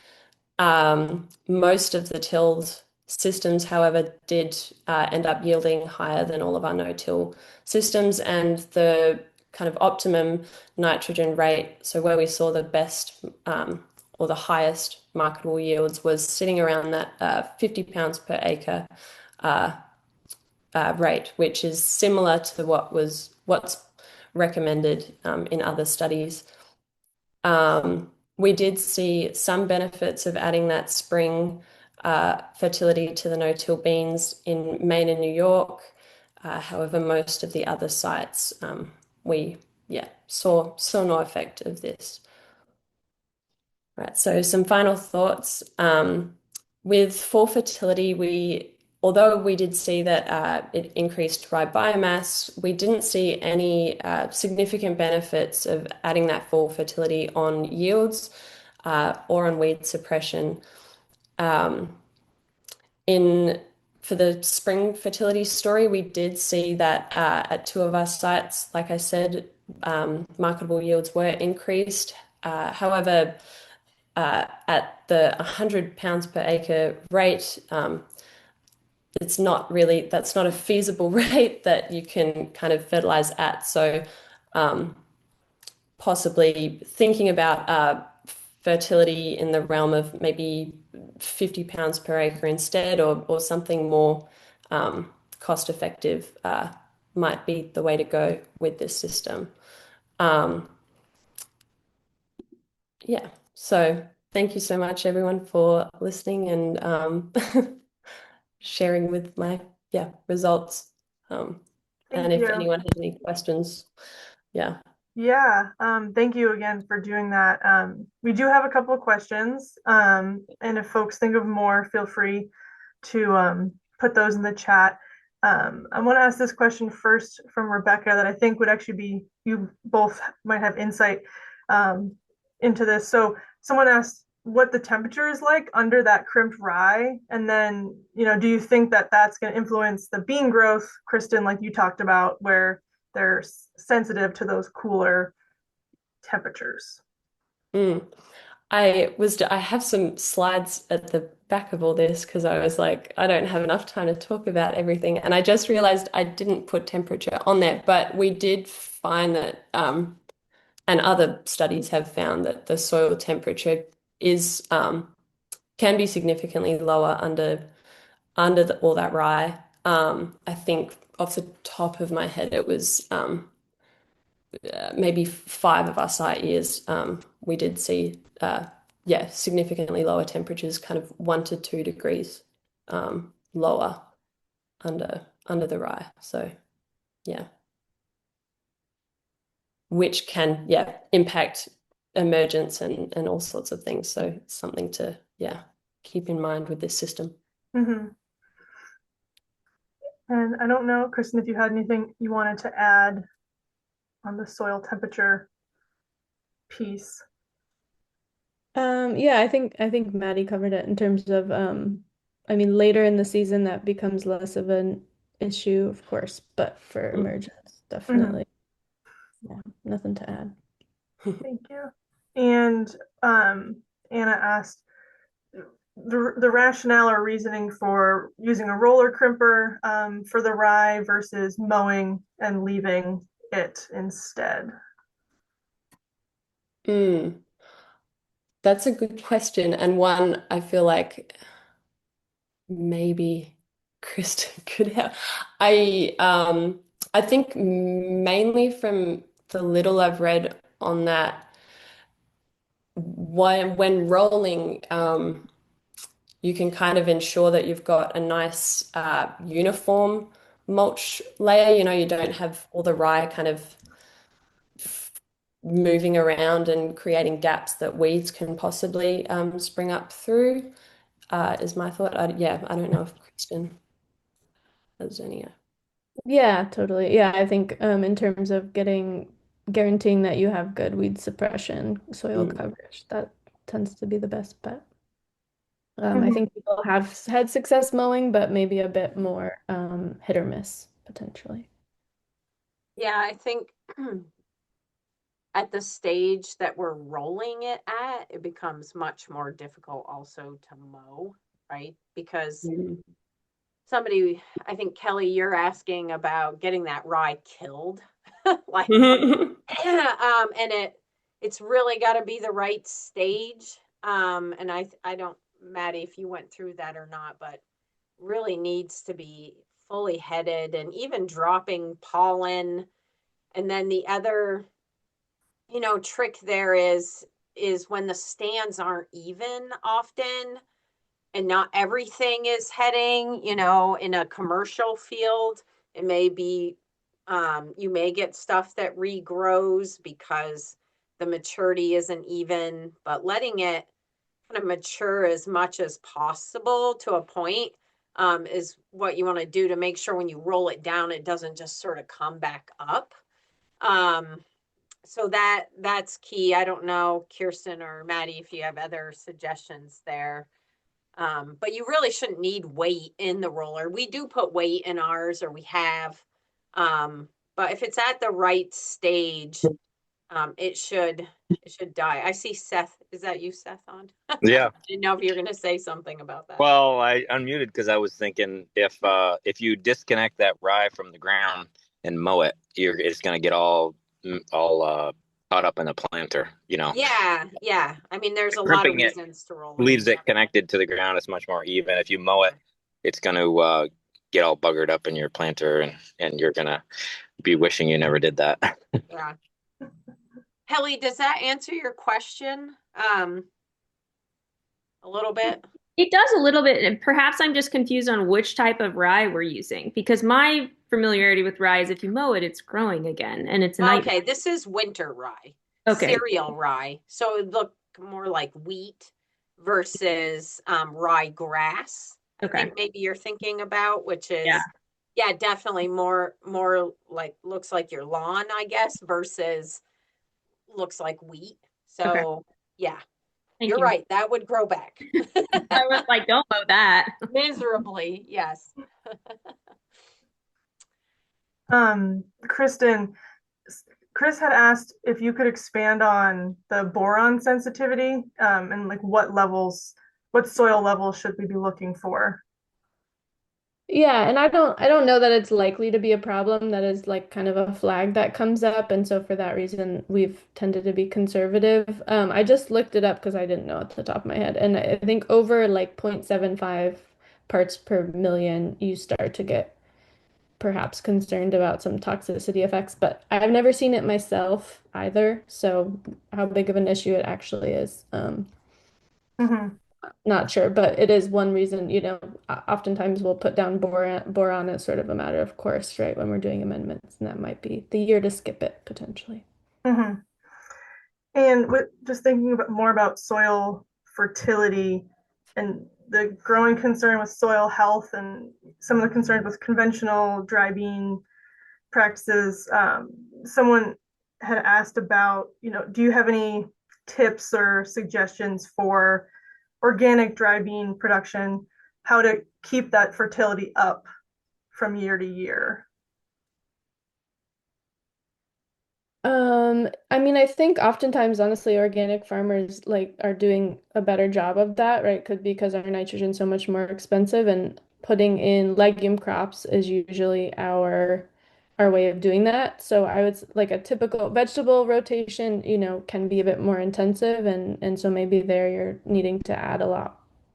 Most of the tilled systems, however, did end up yielding higher than all of our no-till systems, and the kind of optimum nitrogen rate, so where we saw the best or the highest marketable yields, was sitting around that 50 pounds per acre rate, which is similar to what's recommended in other studies. We did see some benefits of adding that spring fertility to the no-till beans in Maine and New York. However, most of the other sites, we saw no effect of this. Right, so some final thoughts. With fall fertility, although we did see that it increased rye biomass, we didn't see any significant benefits of adding that fall fertility on yields or on weed suppression. For the spring fertility story, we did see that at 2 of our sites, like I said, marketable yields were increased. However, at the 100 pounds per acre rate, that's not a feasible rate that you can kind of fertilize at. So possibly thinking about fertility in the realm of maybe 50 pounds per acre instead, or something more cost effective might be the way to go with this system. Yeah, so thank you so much everyone for listening and sharing with my results. And if anyone has any questions, Yeah, thank you again for doing that. We do have a couple of questions, and if folks think of more, feel free to put those in the chat. I want to ask this question first from Rebecca that I think would actually be, you both might have insight into this. So someone asked what the temperature is like under that crimped rye, and then, do you think that that's going to influence the bean growth, Kristen, like you talked about, where they're sensitive to those cooler temperatures? I have some slides at the back of all this because I was like, I don't have enough time to talk about everything. And I just realized I didn't put temperature on there, but we did find that, and other studies have found that the soil temperature is can be significantly lower under all that rye. I think off the top of my head, it was maybe 5 of our site years, we did see, yeah, significantly lower temperatures, kind of 1 to 2 degrees lower under the rye. So, yeah, which can, yeah, impact emergence and all sorts of things. So it's something to, yeah, keep in mind with this system. Mm-hmm. And I don't know, Kristen, if you had anything you wanted to add on the soil temperature piece. Yeah, I think Maddie covered it in terms of I mean later in the season that becomes less of an issue, of course, but for emergence, definitely. Yeah, nothing to add. Thank you. And Anna asked the rationale or reasoning for using a roller crimper for the rye versus mowing and leaving it instead. Mm. That's a good question, and one I feel like maybe Kristen could help. I think mainly from the little I've read on that, when rolling, you can kind of ensure that you've got a nice uniform mulch layer. You know, you don't have all the rye kind of moving around and creating gaps that weeds can possibly spring up through, is my thought. Yeah, I don't know if Kristen has any. Yeah, totally. Yeah, I think in terms of guaranteeing that you have good weed suppression, soil Mm. coverage, that tends to be the best bet. I Mhm. think people have had success mowing, but maybe a bit more hit or miss potentially. Yeah, I think at the stage that we're rolling it at, it becomes much more difficult also to mow, right? Because Mm. somebody, I think Kelly, you're asking about getting that rye killed. Like, and it's really got to be the right stage. And I don't, Maddie, if you went through that or not, but really needs to be fully headed and even dropping pollen. And then the other, trick there is when the stands aren't even often and not everything is heading, in a commercial field. It may be, you may get stuff that regrows because the maturity isn't even, but letting it kind of mature as much as possible to a point is what you want to do to make sure when you roll it down, it doesn't just sort of come back up. Um, so that's key. I don't know, Kirsten or Maddie, if you have other suggestions there. But you really shouldn't need weight in the roller. We do put weight in ours, or we have. But if it's at the right stage, it should die. I see Seth. Is that you, Seth, on? Yeah. Didn't know if you're going to say something about that. Well, I unmuted because I was thinking if you disconnect that rye from the ground and mow it, it's gonna get all caught up in the planter. Yeah, yeah. I mean, there's a lot of Crimping it reasons to roll it. leaves it connected to the ground. It's much more even. If you mow it, it's gonna get all buggered up in your planter, and you're gonna be wishing you never did that. Yeah. Helly, does that answer your question? A little bit? It does a little bit, and perhaps I'm just confused on which type of rye we're using because my familiarity with rye is if you mow it, it's growing again, and it's a nightmare. Okay, this is winter rye, Okay. cereal rye. So it look more like wheat versus rye grass. I Okay. think maybe you're thinking about, which is Yeah. yeah, definitely more like looks like your lawn, I guess, versus looks like wheat. Okay. So yeah, Thank you're you. right. That would grow back I was like, don't mow that. miserably. Yes. Kristen, Chris had asked if you could expand on the boron sensitivity, and like what soil levels should we be looking for? Yeah, and I don't know that it's likely to be a problem that is like kind of a flag that comes up, and so for that reason we've tended to be conservative. I just looked it up because I didn't know at the top of my head, and I think over like 0.75 parts per million you start to get perhaps concerned about some toxicity effects, but I've never seen it myself either, so how big of an issue it actually is, Hmm. not sure, but it is one reason, oftentimes we'll put down boron as sort of a matter of course, right, when we're doing amendments, and that might be the year to skip it potentially. Hmm. And with just thinking more about soil fertility and the growing concern with soil health and some of the concerns with conventional dry bean practices, someone had asked about, do you have any tips or suggestions for organic dry bean production, how to keep that fertility up from year to year? I mean, I think oftentimes, honestly, organic farmers like are doing a better job of that, right? Could because our nitrogen's so much more expensive, and putting in legume crops is usually our way of doing that. So I would like a typical vegetable rotation, can be a bit more intensive, and so maybe there you're needing to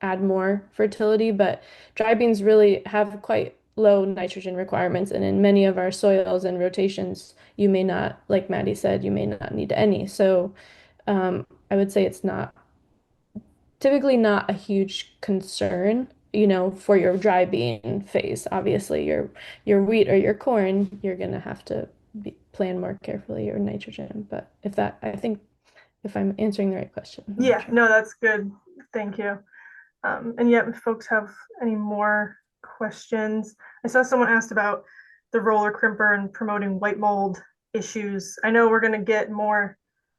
add more fertility, but dry beans really have quite low nitrogen requirements, and in many of our soils and rotations you may not, like Maddie said, you may not need any. So I would say it's not typically not a huge concern, for your dry bean phase. Obviously, your wheat or your corn, you're gonna have to plan more carefully your nitrogen. But I think if I'm answering the right question, I'm not Yeah, sure. no, that's good. Thank you. And yet, if folks have any more questions, I saw someone asked about the roller crimper and promoting white mold issues. I know we're going to get more,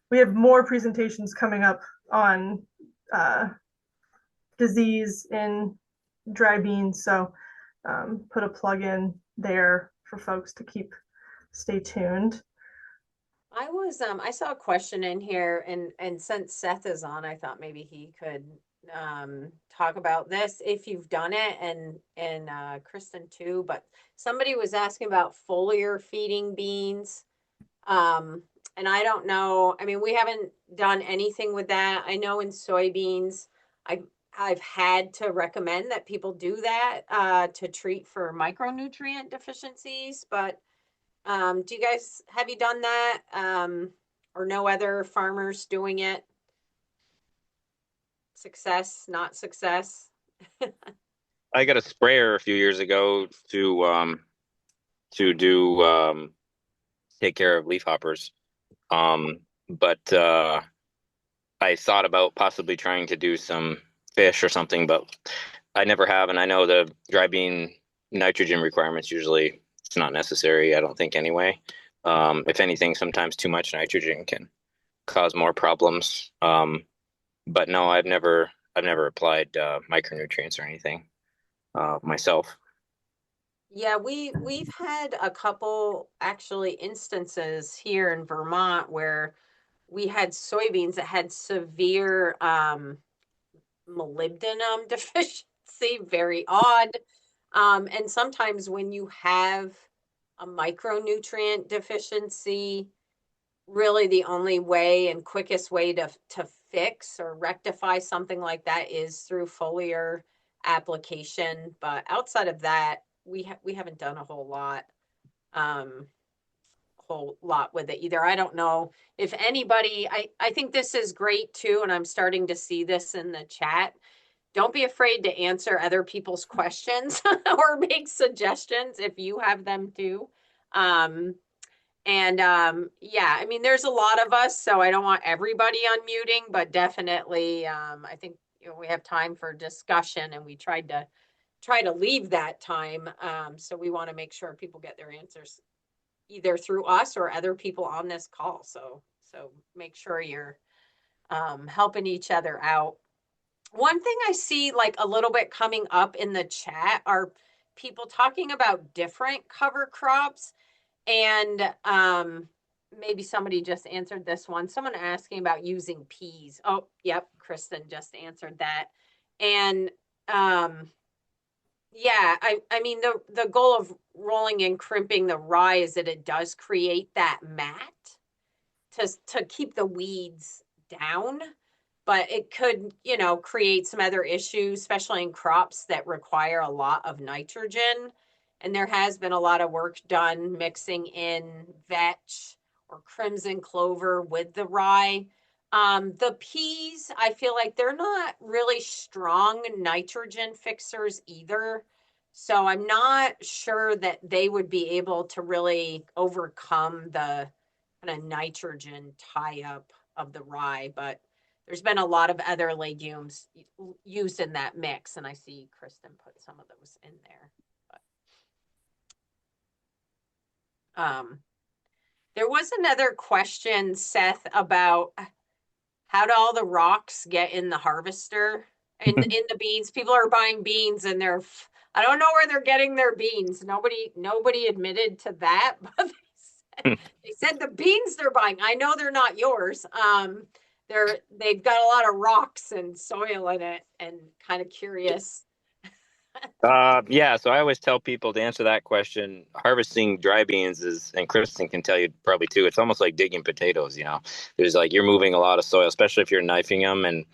we have more presentations coming up on uh, disease in dry beans. So put a plug in there for folks to stay tuned. I saw a question in here, and since Seth is on, I thought maybe he could talk about this if you've done it, and Kristen too, but somebody was asking about foliar feeding beans. Um, and I don't know, I mean, we haven't done anything with that. I know in soybeans, I've had to recommend that people do that to treat for micronutrient deficiencies, but do you guys, have you done that? Or know other farmers doing it? Success, not success? I got a sprayer a few years ago to do take care of leafhoppers. But I thought about possibly trying to do some fish or something, but I never have, and I know the dry bean nitrogen requirements usually it's not necessary, I don't think anyway. If anything, sometimes too much nitrogen can cause more problems. But no, I've never applied micronutrients or anything myself. Yeah, we've had a couple actually instances here in Vermont where we had soybeans that had severe molybdenum deficiency, very odd. And sometimes when you have a micronutrient deficiency, really the only way and quickest way to fix or rectify something like that is through foliar application. But outside of that, we haven't done a um whole lot with it either. I don't know if anybody, I think this is great too, and I'm starting to see this in the chat. Don't be afraid to answer other people's questions or make suggestions if you have them too. Um, and yeah, I mean, there's a lot of us, so I don't want everybody unmuting, but definitely, I think we have time for discussion, and we try to leave that time. So we want to make sure people get their answers either through us or other people on this call. So make sure you're helping each other out. One thing I see like a little bit coming up in the chat are people talking about different cover crops, and maybe somebody just answered this one. Someone asking about using peas. Oh, yep, Kristen just answered that. And yeah, I mean the goal of rolling and crimping the rye is that it does create that mat to keep the weeds down, but it could, create some other issues, especially in crops that require a lot of nitrogen. And there has been a lot of work done mixing in vetch or crimson clover with the rye. The peas, I feel like they're not really strong nitrogen fixers either. So I'm not sure that they would be able to really overcome the kind of nitrogen tie up of the rye, but there's been a lot of other legumes used in that mix, and I see Kristen put some of those in there. But, there was another question, Seth, about how do all the rocks get in the harvester in the beans? People are buying beans and I don't know where they're getting their beans. Nobody admitted to that, but they said the beans they're buying. I know they're not yours. They've got a lot of rocks and soil in it, and kind of curious. Yeah, so I always tell people to answer that question. Harvesting dry beans and Kristen can tell you probably too, it's almost like digging potatoes, There's like you're moving a lot of soil, especially if you're knifing them and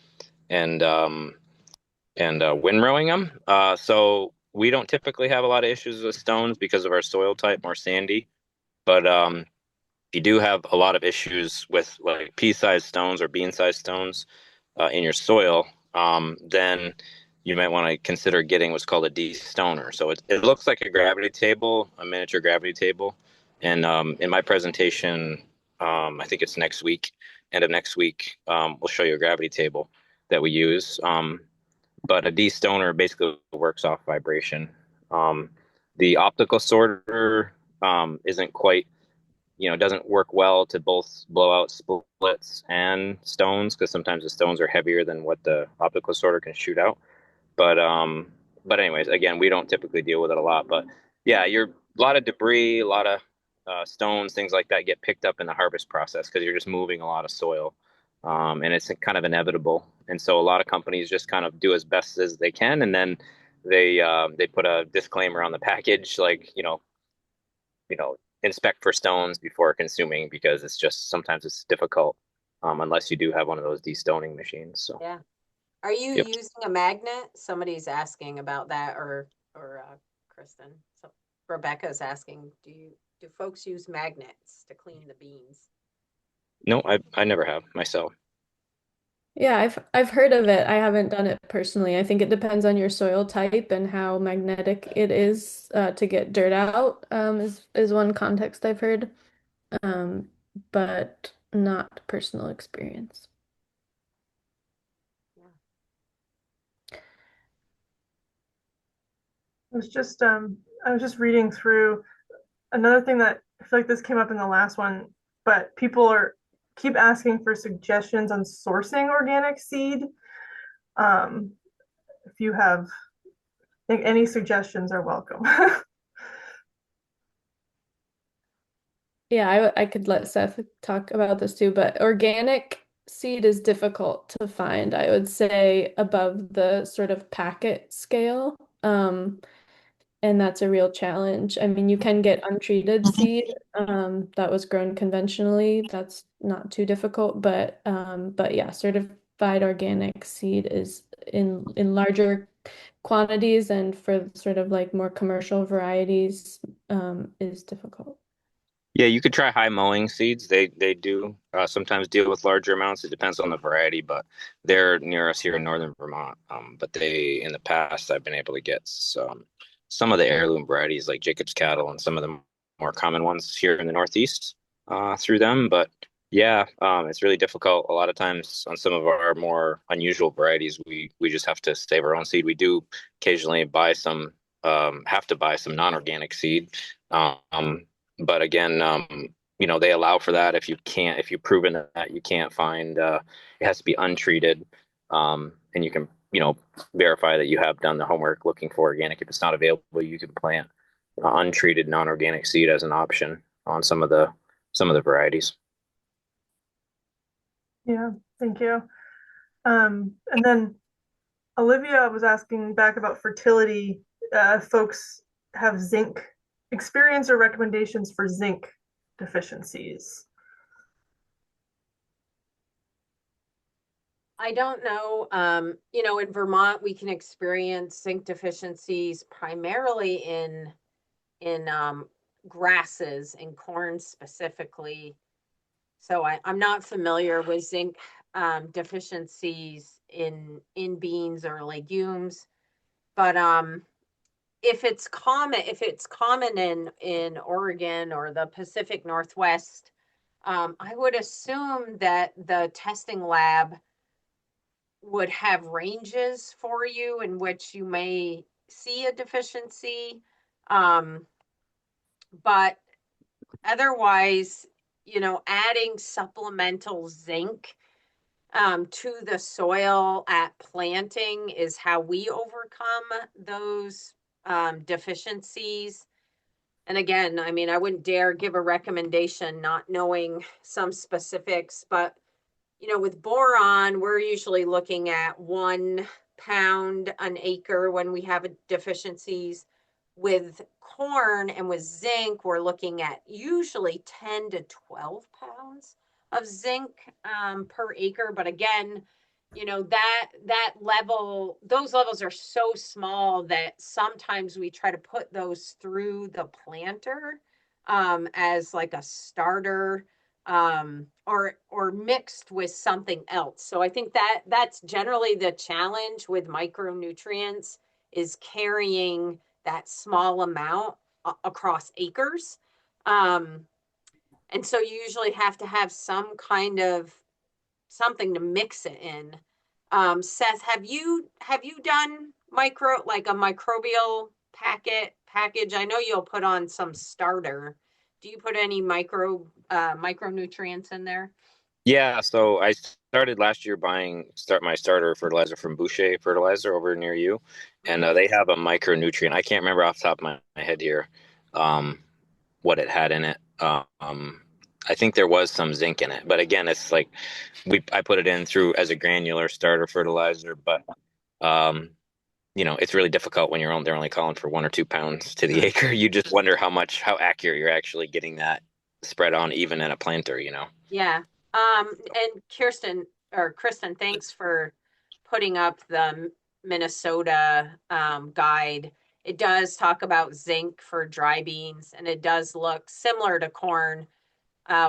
windrowing them. So we don't typically have a lot of issues with stones because of our soil type, more sandy. But if you do have a lot of issues with like pea-sized stones or bean-sized stones in your soil, then you might want to consider getting what's called a de-stoner. So it looks like a gravity table, a miniature gravity table. And in my presentation, I think it's next week, end of next week, we'll show you a gravity table that we use. But a de-stoner basically works off vibration. The optical sorter isn't quite, doesn't work well to both blow out splits and stones, because sometimes the stones are heavier than what the optical sorter can shoot out. But anyways, again, we don't typically deal with it a lot. But yeah, a lot of debris, a lot of stones, things like that get picked up in the harvest process because you're just moving a lot of soil, and it's kind of inevitable. And so a lot of companies just kind of do as best as they can, and then they put a disclaimer on the package, like inspect for stones before consuming, because sometimes it's difficult unless you do have one of those de-stoning machines. So yeah. Are you Yep. using a magnet? Somebody's asking about that, or Kristen. So Rebecca's asking, do folks use magnets to clean the beans? No, I never have myself. Yeah, I've heard of it. I haven't done it personally. I think it depends on your soil type and how magnetic it is to get dirt out, is one context I've heard, but not personal experience. I was just reading through another thing that I feel like this came up in the last one, but people keep asking for suggestions on sourcing organic seed. If you have, I think any suggestions are welcome. Yeah, I could let Seth talk about this too, but organic seed is difficult to find. I would say above the sort of packet scale. And that's a real challenge. I mean, you can get untreated seed that was grown conventionally. That's not too difficult, but yeah, certified organic seed is in larger quantities and for sort of like more commercial varieties is difficult. Yeah, you could try high mowing seeds. They do sometimes deal with larger amounts. It depends on the variety, but they're near us here in northern Vermont. But in the past, I've been able to get some of the heirloom varieties like Jacob's Cattle and some of the more common ones here in the Northeast through them. But yeah, it's really difficult. A lot of times on some of our more unusual varieties, we just have to save our own seed. We do occasionally have to buy some non-organic seed. But again, they allow for that if you've proven that you can't find, it has to be untreated, and you can, verify that you have done the homework looking for organic. If it's not available, you can plant untreated non-organic seed as an option on some of the some of the varieties. Yeah, thank you. And then Olivia was asking back about fertility. Folks have zinc experience or recommendations for zinc deficiencies. I don't know. In Vermont, we can experience zinc deficiencies primarily in grasses and corn specifically. So I'm not familiar with zinc deficiencies in beans or legumes, but if it's common in Oregon or the Pacific Northwest, I would assume that the testing lab would have ranges for you in which you may see a deficiency. But otherwise, adding supplemental zinc to the soil at planting is how we overcome those deficiencies. And again, I mean, I wouldn't dare give a recommendation not knowing some specifics, but with boron, we're usually looking at 1 pound an acre when we have deficiencies. With corn and with zinc, we're looking at usually 10 to 12 pounds of zinc per acre. But again, that level, those levels are so small that sometimes we try to put those through the planter as like a starter, or mixed with something else. So I think that's generally the challenge with micronutrients, is carrying that small amount across acres. And so you usually have to have some kind of something to mix it in. Seth, have you done like a microbial package? I know you'll put on some starter. Do you put any micronutrients in there? Yeah, so I started last year start my starter fertilizer from Boucher Fertilizer over near you, and Mhm. they have a micronutrient. I can't remember off the top of my head here, um, what it had in it. I think there was some zinc in it, but again, it's like I put it in through as a granular starter fertilizer, but um, it's really difficult when they're only calling for 1 or 2 pounds to the acre. You just wonder how accurate you're actually getting that spread on, even in a planter. Yeah. And Kristen, thanks for putting up the Minnesota guide. It does talk about zinc for dry beans, and it does look similar to corn,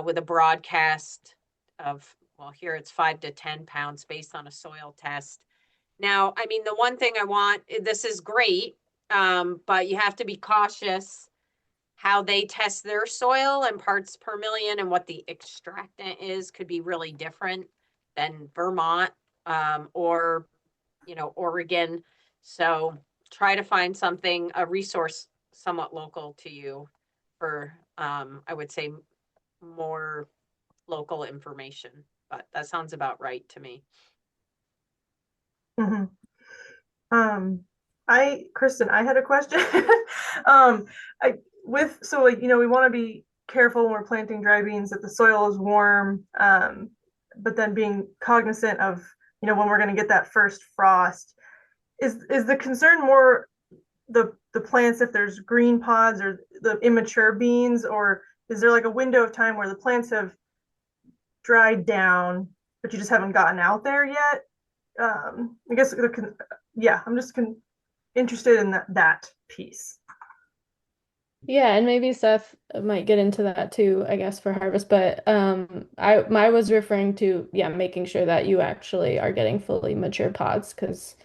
with a broadcast of, well, here it's 5 to 10 pounds based on a soil test. Now, I mean, the one thing this is great, but you have to be cautious how they test their soil and parts per million, and what the extractant is could be really different than Vermont, or Oregon. So try to find a resource somewhat local to you for, I would say, more local information. But that sounds about right to me. Mhm. Kristen, I had a question. um, so like, we want to be careful when we're planting dry beans that the soil is warm, but then being cognizant of, when we're going to get that first frost. Is the concern more the plants, if there's green pods or the immature beans, or is there like a window of time where the plants have dried down, but you just haven't gotten out there yet? I guess yeah, I'm just interested in that piece. Yeah, and maybe Seth might get into that too, I guess, for harvest. But I was referring to, yeah, making sure that you actually are getting fully mature pods, because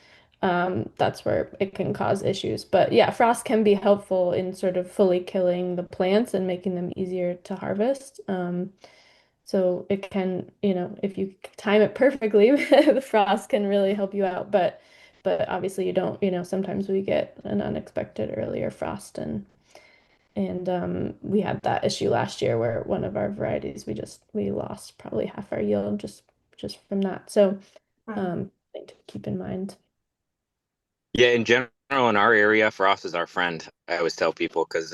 that's where it can cause issues. But yeah, frost can be helpful in sort of fully killing the plants and making them easier to harvest. So it can, if you time it perfectly, the frost can really help you out. But obviously you don't, sometimes we get an unexpected earlier frost, and we had that issue last year where one of our varieties we lost probably half our yield just from that. So thing to keep in mind. Yeah, in general, in our area, frost is our friend. I always tell people because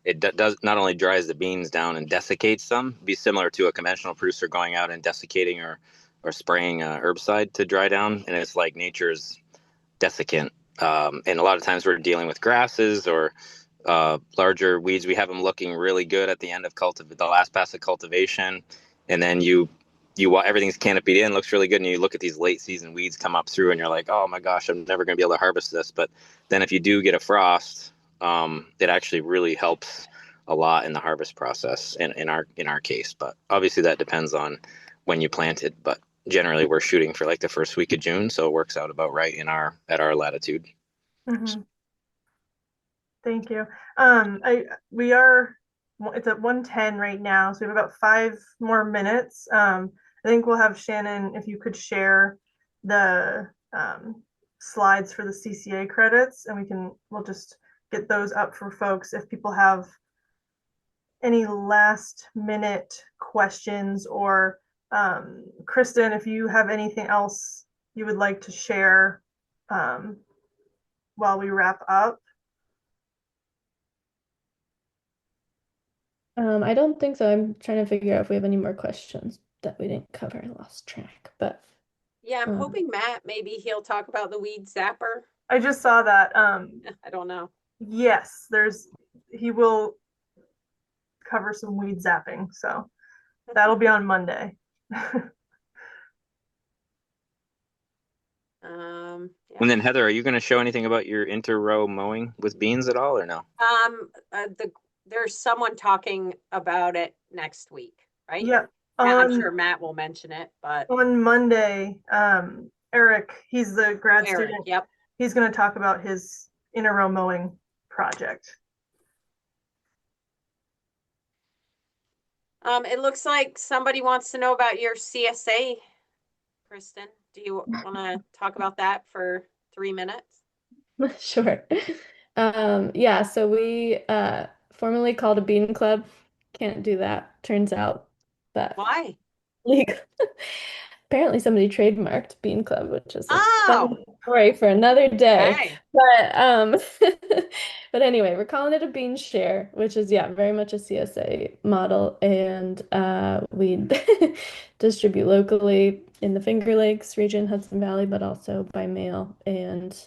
it does not only dries the beans down and desiccates them, be similar to a conventional producer going out and desiccating or spraying herbicide to dry down, and it's like nature's desiccant. And a lot of times we're dealing with grasses or larger weeds. We have them looking really good at the end of the last pass of cultivation, and then everything's canopied in, looks really good, and you look at these late season weeds come up through, and you're like, oh my gosh, I'm never going to be able to harvest this. But then if you do get a frost, it actually really helps a lot in the harvest process in our case. But obviously that depends on when you plant it. But generally we're shooting for like the first week of June, so it works out about right at our latitude. Mm-hmm. Thank you. It's at 1:10 right now, so we have about 5 more minutes. I think we'll have Shannon, if you could share the slides for the CCA credits, and we'll just get those up for folks if people have any last minute questions, or Kristen, if you have anything else you would like to share while we wrap up. I don't think so. I'm trying to figure out if we have any more questions that we didn't cover. I lost track, but Yeah, I'm hoping Matt, maybe he'll talk about the weed zapper. I just saw that. I don't know. Yes, he will cover some weed zapping, so that'll be on Monday. Yeah. And then Heather, are you going to show anything about your inter-row mowing with beans at all, or no? There's someone talking about it next week, right? Yep. I'm sure Matt will mention it, but on Monday, Eric, he's the grad student. Yep. He's going to talk about his inter-row mowing project. It looks like somebody wants to know about your CSA, Kristen. Do you want to talk about that for 3 minutes? Sure. Yeah, so we formerly called a bean club. Can't do that. Turns out that Why? legal. Apparently somebody trademarked Bean Club, which is a Oh, fun story for another day. okay. But but anyway, we're calling it a bean share, which is very much a CSA model, and we distribute locally in the Finger Lakes region, Hudson Valley, but also by mail. And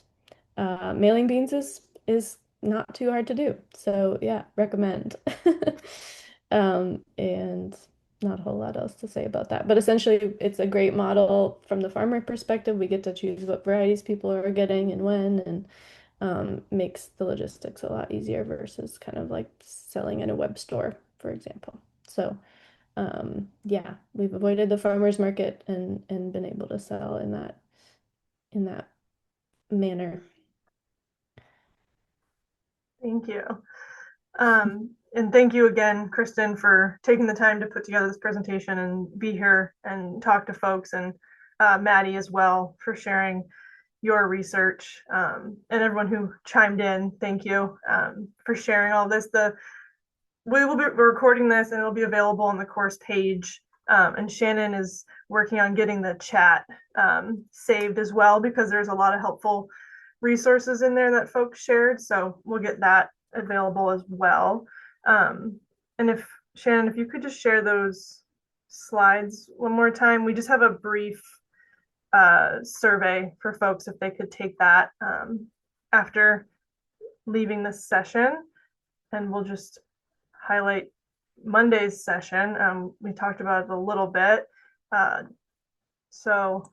mailing beans is not too hard to do. So yeah, recommend. And not a whole lot else to say about that. But essentially, it's a great model from the farmer perspective. We get to choose what varieties people are getting and when, and makes the logistics a lot easier versus kind of like selling in a web store, for example. So yeah, we've avoided the farmers market and been able to sell in that manner. Thank you. And thank you again, Kristen, for taking the time to put together this presentation and be here and talk to folks, and Maddie as well for sharing your research, and everyone who chimed in. Thank you for sharing all this. We will be recording this and it'll be available on the course page. And Shannon is working on getting the chat saved as well, because there's a lot of helpful resources in there that folks shared. So we'll get that available as well. And if Shannon, if you could just share those slides one more time. We just have a brief survey for folks if they could take that after leaving this session, and we'll just highlight Monday's session. We talked about it a little bit. So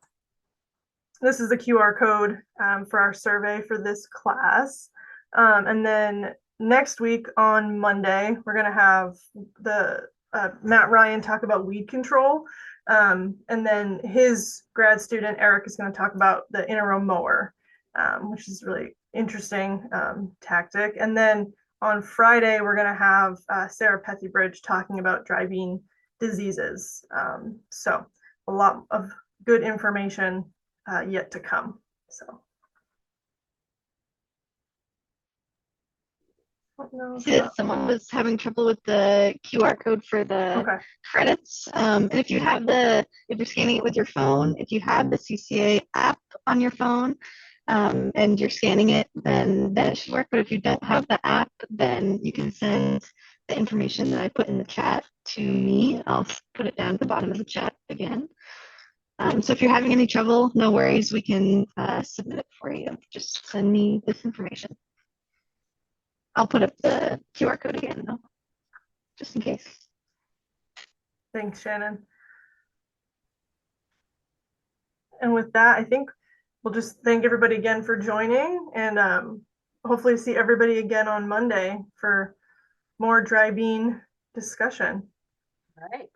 this is the QR code for our survey for this class. And then next week on Monday, we're going to have the Matt Ryan talk about weed control. And then his grad student, Eric, is going to talk about the inter-row mower, which is really interesting tactic. And then on Friday, we're going to have Sarah Pethybridge talking about dry bean diseases. So a lot of good information yet to come. So. Someone was having trouble with the QR code for the credits. And if you're scanning it with your phone, if you have the CCA app on your phone, and you're scanning it, then it should work. But if you don't have the app, then you can send the information that I put in the chat to me. I'll put it down at the bottom of the chat again. So if you're having any trouble, no worries. We can submit it for you. Just send me this information. I'll put up the QR code again, though, just in case. Thanks, Shannon. And with that, I think we'll just thank everybody again for joining, and hopefully see everybody again on Monday for more dry bean discussion. All right.